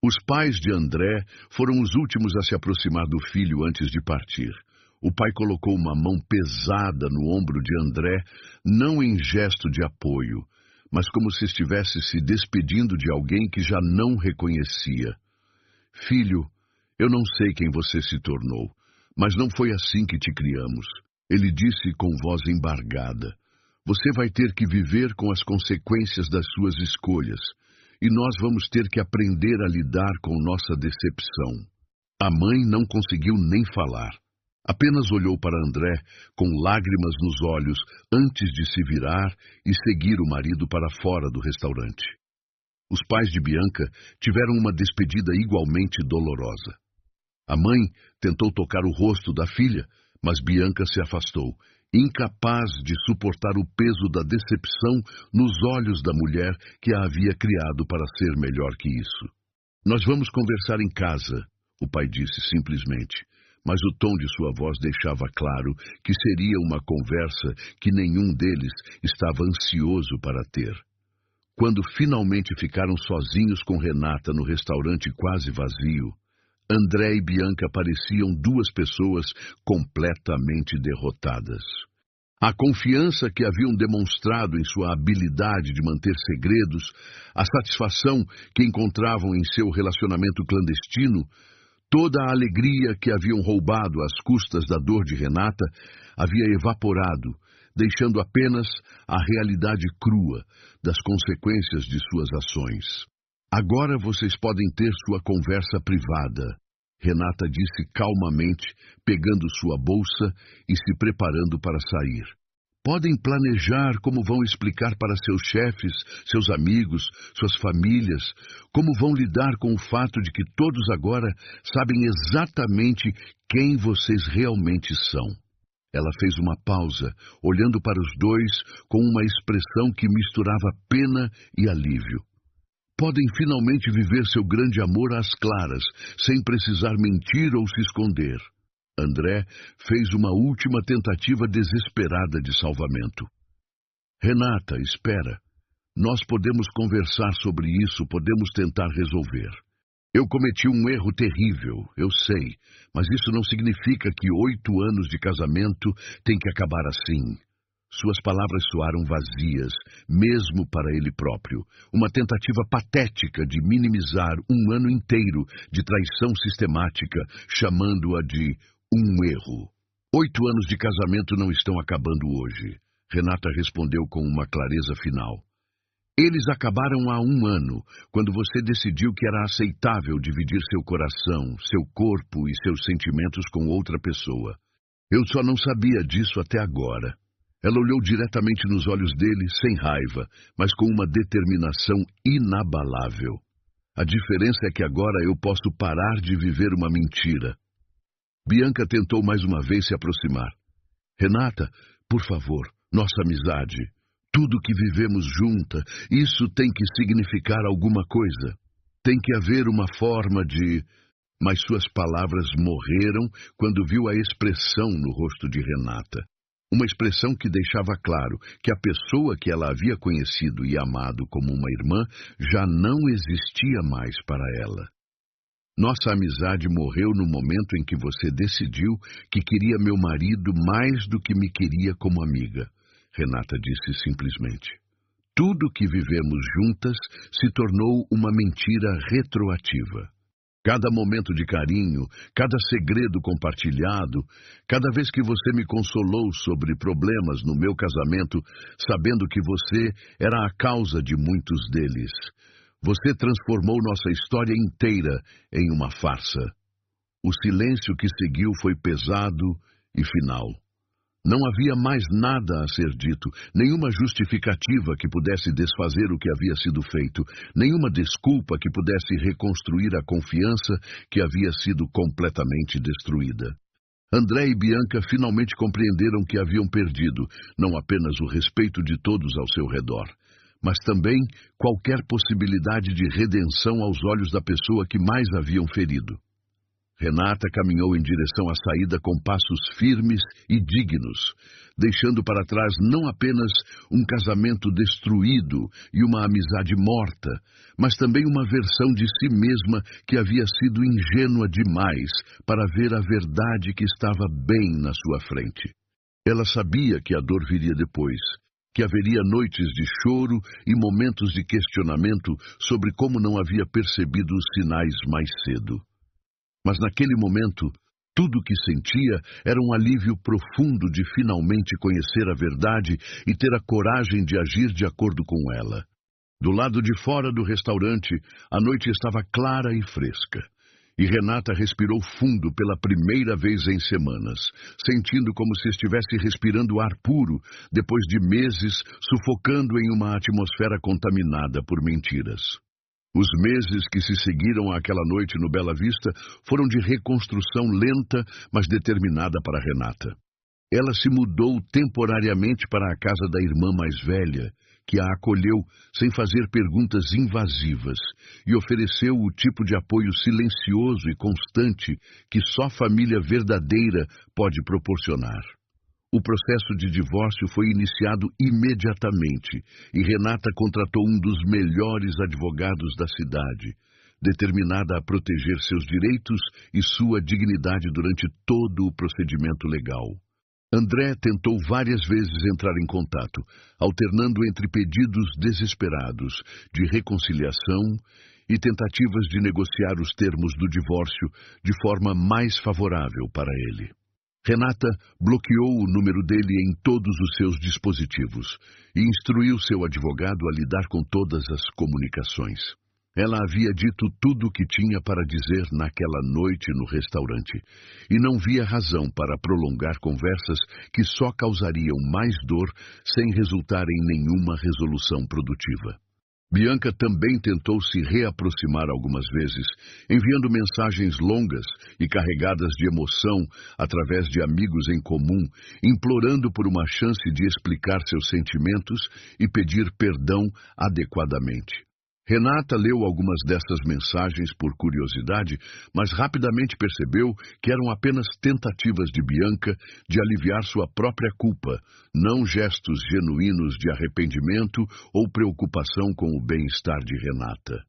Os pais de André foram os últimos a se aproximar do filho antes de partir. O pai colocou uma mão pesada no ombro de André, não em gesto de apoio, mas como se estivesse se despedindo de alguém que já não reconhecia. Filho, eu não sei quem você se tornou, mas não foi assim que te criamos. Ele disse com voz embargada. Você vai ter que viver com as consequências das suas escolhas, e nós vamos ter que aprender a lidar com nossa decepção. A mãe não conseguiu nem falar. Apenas olhou para André com lágrimas nos olhos antes de se virar e seguir o marido para fora do restaurante. Os pais de Bianca tiveram uma despedida igualmente dolorosa. A mãe tentou tocar o rosto da filha, mas Bianca se afastou, incapaz de suportar o peso da decepção nos olhos da mulher que a havia criado para ser melhor que isso. Nós vamos conversar em casa, o pai disse simplesmente, mas o tom de sua voz deixava claro que seria uma conversa que nenhum deles estava ansioso para ter. Quando finalmente ficaram sozinhos com Renata no restaurante quase vazio, André e Bianca pareciam duas pessoas completamente derrotadas. A confiança que haviam demonstrado em sua habilidade de manter segredos, a satisfação que encontravam em seu relacionamento clandestino, toda a alegria que haviam roubado às custas da dor de Renata, havia evaporado, deixando apenas a realidade crua das consequências de suas ações. Agora vocês podem ter sua conversa privada, Renata disse calmamente, pegando sua bolsa e se preparando para sair. Podem planejar como vão explicar para seus chefes, seus amigos, suas famílias, como vão lidar com o fato de que todos agora sabem exatamente quem vocês realmente são. Ela fez uma pausa, olhando para os dois com uma expressão que misturava pena e alívio. Podem finalmente viver seu grande amor às claras, sem precisar mentir ou se esconder. André fez uma última tentativa desesperada de salvamento. Renata, espera. Nós podemos conversar sobre isso, podemos tentar resolver. Eu cometi um erro terrível, eu sei, mas isso não significa que 8 anos de casamento têm que acabar assim. Suas palavras soaram vazias, mesmo para ele próprio. Uma tentativa patética de minimizar um ano inteiro de traição sistemática, chamando-a de um erro. 8 anos de casamento não estão acabando hoje, Renata respondeu com uma clareza final. Eles acabaram há 1 ano, quando você decidiu que era aceitável dividir seu coração, seu corpo e seus sentimentos com outra pessoa. Eu só não sabia disso até agora. Ela olhou diretamente nos olhos dele, sem raiva, mas com uma determinação inabalável. A diferença é que agora eu posso parar de viver uma mentira. Bianca tentou mais uma vez se aproximar. Renata, por favor, nossa amizade. Tudo que vivemos junta, isso tem que significar alguma coisa. Tem que haver uma forma de... Mas suas palavras morreram quando viu a expressão no rosto de Renata. Uma expressão que deixava claro que a pessoa que ela havia conhecido e amado como uma irmã já não existia mais para ela. Nossa amizade morreu no momento em que você decidiu que queria meu marido mais do que me queria como amiga, Renata disse simplesmente. Tudo que vivemos juntas se tornou uma mentira retroativa. Cada momento de carinho, cada segredo compartilhado, cada vez que você me consolou sobre problemas no meu casamento, sabendo que você era a causa de muitos deles. Você transformou nossa história inteira em uma farsa. O silêncio que seguiu foi pesado e final. Não havia mais nada a ser dito, nenhuma justificativa que pudesse desfazer o que havia sido feito, nenhuma desculpa que pudesse reconstruir a confiança que havia sido completamente destruída. André e Bianca finalmente compreenderam que haviam perdido não apenas o respeito de todos ao seu redor, mas também qualquer possibilidade de redenção aos olhos da pessoa que mais haviam ferido. Renata caminhou em direção à saída com passos firmes e dignos, deixando para trás não apenas um casamento destruído e uma amizade morta, mas também uma versão de si mesma que havia sido ingênua demais para ver a verdade que estava bem na sua frente. Ela sabia que a dor viria depois, que haveria noites de choro e momentos de questionamento sobre como não havia percebido os sinais mais cedo. Mas naquele momento, tudo o que sentia era um alívio profundo de finalmente conhecer a verdade e ter a coragem de agir de acordo com ela. Do lado de fora do restaurante, a noite estava clara e fresca, e Renata respirou fundo pela primeira vez em semanas, sentindo como se estivesse respirando ar puro depois de meses sufocando em uma atmosfera contaminada por mentiras. Os meses que se seguiram àquela noite no Bela Vista foram de reconstrução lenta, mas determinada para Renata. Ela se mudou temporariamente para a casa da irmã mais velha, que a acolheu sem fazer perguntas invasivas e ofereceu o tipo de apoio silencioso e constante que só família verdadeira pode proporcionar. O processo de divórcio foi iniciado imediatamente e Renata contratou um dos melhores advogados da cidade, determinada a proteger seus direitos e sua dignidade durante todo o procedimento legal. André tentou várias vezes entrar em contato, alternando entre pedidos desesperados de reconciliação e tentativas de negociar os termos do divórcio de forma mais favorável para ele. Renata bloqueou o número dele em todos os seus dispositivos e instruiu seu advogado a lidar com todas as comunicações. Ela havia dito tudo o que tinha para dizer naquela noite no restaurante e não via razão para prolongar conversas que só causariam mais dor sem resultar em nenhuma resolução produtiva. Bianca também tentou se reaproximar algumas vezes, enviando mensagens longas e carregadas de emoção através de amigos em comum, implorando por uma chance de explicar seus sentimentos e pedir perdão adequadamente. Renata leu algumas dessas mensagens por curiosidade, mas rapidamente percebeu que eram apenas tentativas de Bianca de aliviar sua própria culpa, não gestos genuínos de arrependimento ou preocupação com o bem-estar de Renata.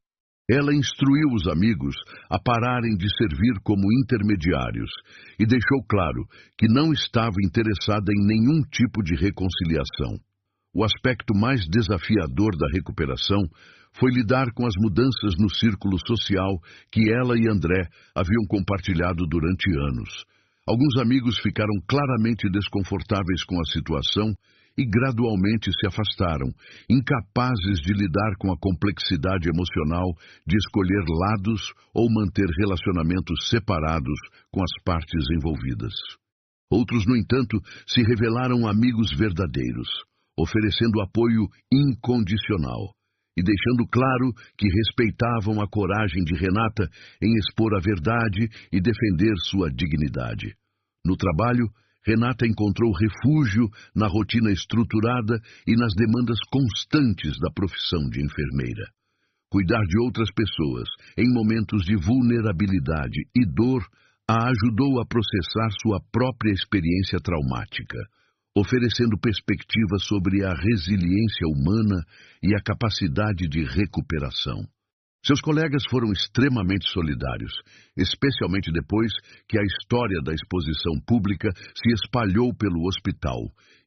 Ela instruiu os amigos a pararem de servir como intermediários e deixou claro que não estava interessada em nenhum tipo de reconciliação. O aspecto mais desafiador da recuperação foi lidar com as mudanças no círculo social que ela e André haviam compartilhado durante anos. Alguns amigos ficaram claramente desconfortáveis com a situação e gradualmente se afastaram, incapazes de lidar com a complexidade emocional de escolher lados ou manter relacionamentos separados com as partes envolvidas. Outros, no entanto, se revelaram amigos verdadeiros, oferecendo apoio incondicional e deixando claro que respeitavam a coragem de Renata em expor a verdade e defender sua dignidade. No trabalho, Renata encontrou refúgio na rotina estruturada e nas demandas constantes da profissão de enfermeira. Cuidar de outras pessoas em momentos de vulnerabilidade e dor a ajudou a processar sua própria experiência traumática, oferecendo perspectivas sobre a resiliência humana e a capacidade de recuperação. Seus colegas foram extremamente solidários, especialmente depois que a história da exposição pública se espalhou pelo hospital,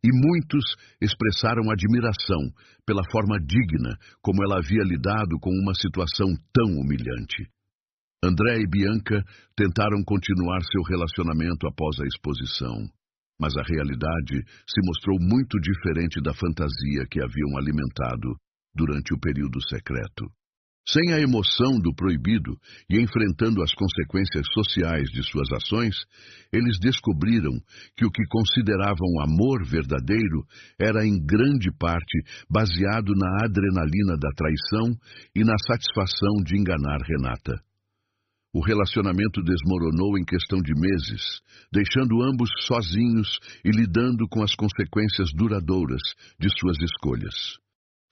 e muitos expressaram admiração pela forma digna como ela havia lidado com uma situação tão humilhante. André e Bianca tentaram continuar seu relacionamento após a exposição, mas a realidade se mostrou muito diferente da fantasia que haviam alimentado durante o período secreto. Sem a emoção do proibido e enfrentando as consequências sociais de suas ações, eles descobriram que o que consideravam amor verdadeiro era em grande parte baseado na adrenalina da traição e na satisfação de enganar Renata. O relacionamento desmoronou em questão de meses, deixando ambos sozinhos e lidando com as consequências duradouras de suas escolhas.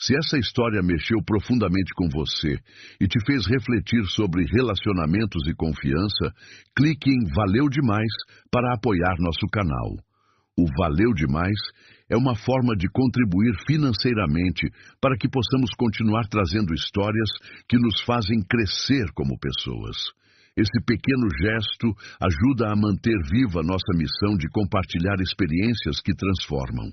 Se essa história mexeu profundamente com você e te fez refletir sobre relacionamentos e confiança, clique em Valeu Demais para apoiar nosso canal. O Valeu Demais é uma forma de contribuir financeiramente para que possamos continuar trazendo histórias que nos fazem crescer como pessoas. Esse pequeno gesto ajuda a manter viva nossa missão de compartilhar experiências que transformam.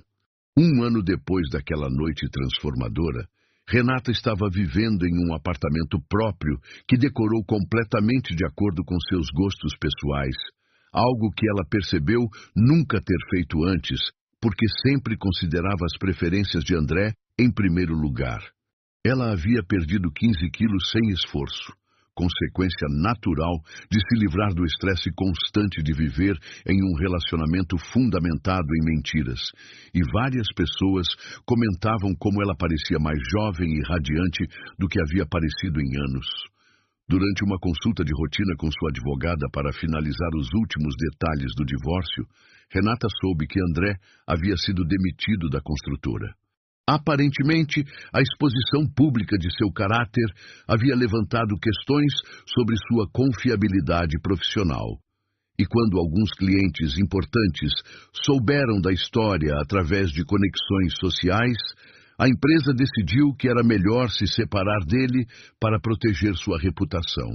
1 ano depois daquela noite transformadora, Renata estava vivendo em um apartamento próprio que decorou completamente de acordo com seus gostos pessoais, algo que ela percebeu nunca ter feito antes, porque sempre considerava as preferências de André em primeiro lugar. Ela havia perdido 15 quilos sem esforço, consequência natural de se livrar do estresse constante de viver em um relacionamento fundamentado em mentiras, e várias pessoas comentavam como ela parecia mais jovem e radiante do que havia parecido em anos. Durante uma consulta de rotina com sua advogada para finalizar os últimos detalhes do divórcio, Renata soube que André havia sido demitido da construtora. Aparentemente, a exposição pública de seu caráter havia levantado questões sobre sua confiabilidade profissional. E quando alguns clientes importantes souberam da história através de conexões sociais, a empresa decidiu que era melhor se separar dele para proteger sua reputação.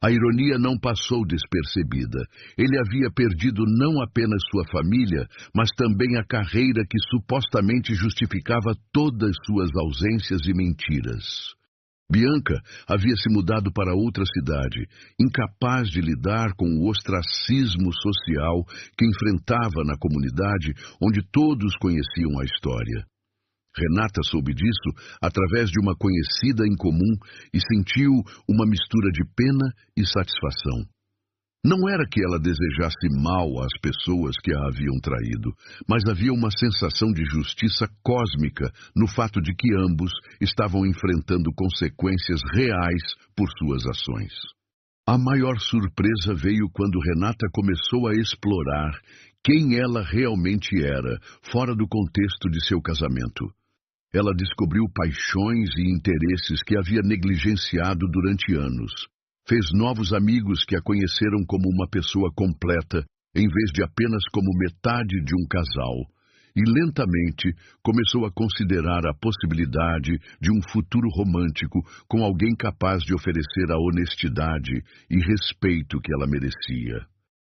A ironia não passou despercebida. Ele havia perdido não apenas sua família, mas também a carreira que supostamente justificava todas suas ausências e mentiras. Bianca havia se mudado para outra cidade, incapaz de lidar com o ostracismo social que enfrentava na comunidade onde todos conheciam a história. Renata soube disso através de uma conhecida em comum e sentiu uma mistura de pena e satisfação. Não era que ela desejasse mal às pessoas que a haviam traído, mas havia uma sensação de justiça cósmica no fato de que ambos estavam enfrentando consequências reais por suas ações. A maior surpresa veio quando Renata começou a explorar quem ela realmente era, fora do contexto de seu casamento. Ela descobriu paixões e interesses que havia negligenciado durante anos. Fez novos amigos que a conheceram como uma pessoa completa, em vez de apenas como metade de um casal. E lentamente começou a considerar a possibilidade de um futuro romântico com alguém capaz de oferecer a honestidade e respeito que ela merecia.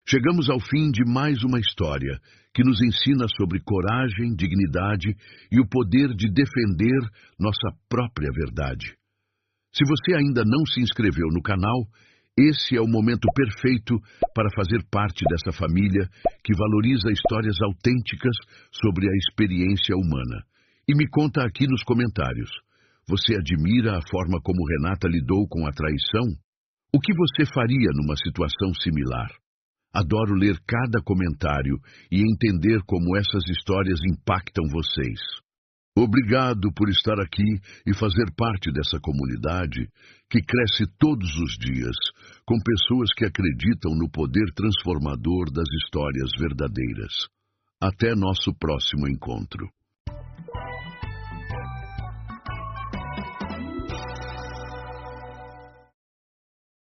Chegamos ao fim de mais uma história que nos ensina sobre coragem, dignidade e o poder de defender nossa própria verdade. Se você ainda não se inscreveu no canal, esse é o momento perfeito para fazer parte dessa família que valoriza histórias autênticas sobre a experiência humana. E me conta aqui nos comentários, você admira a forma como Renata lidou com a traição? O que você faria numa situação similar? Adoro ler cada comentário e entender como essas histórias impactam vocês. Obrigado por estar aqui e fazer parte dessa comunidade que cresce todos os dias, com pessoas que acreditam no poder transformador das histórias verdadeiras. Até nosso próximo encontro.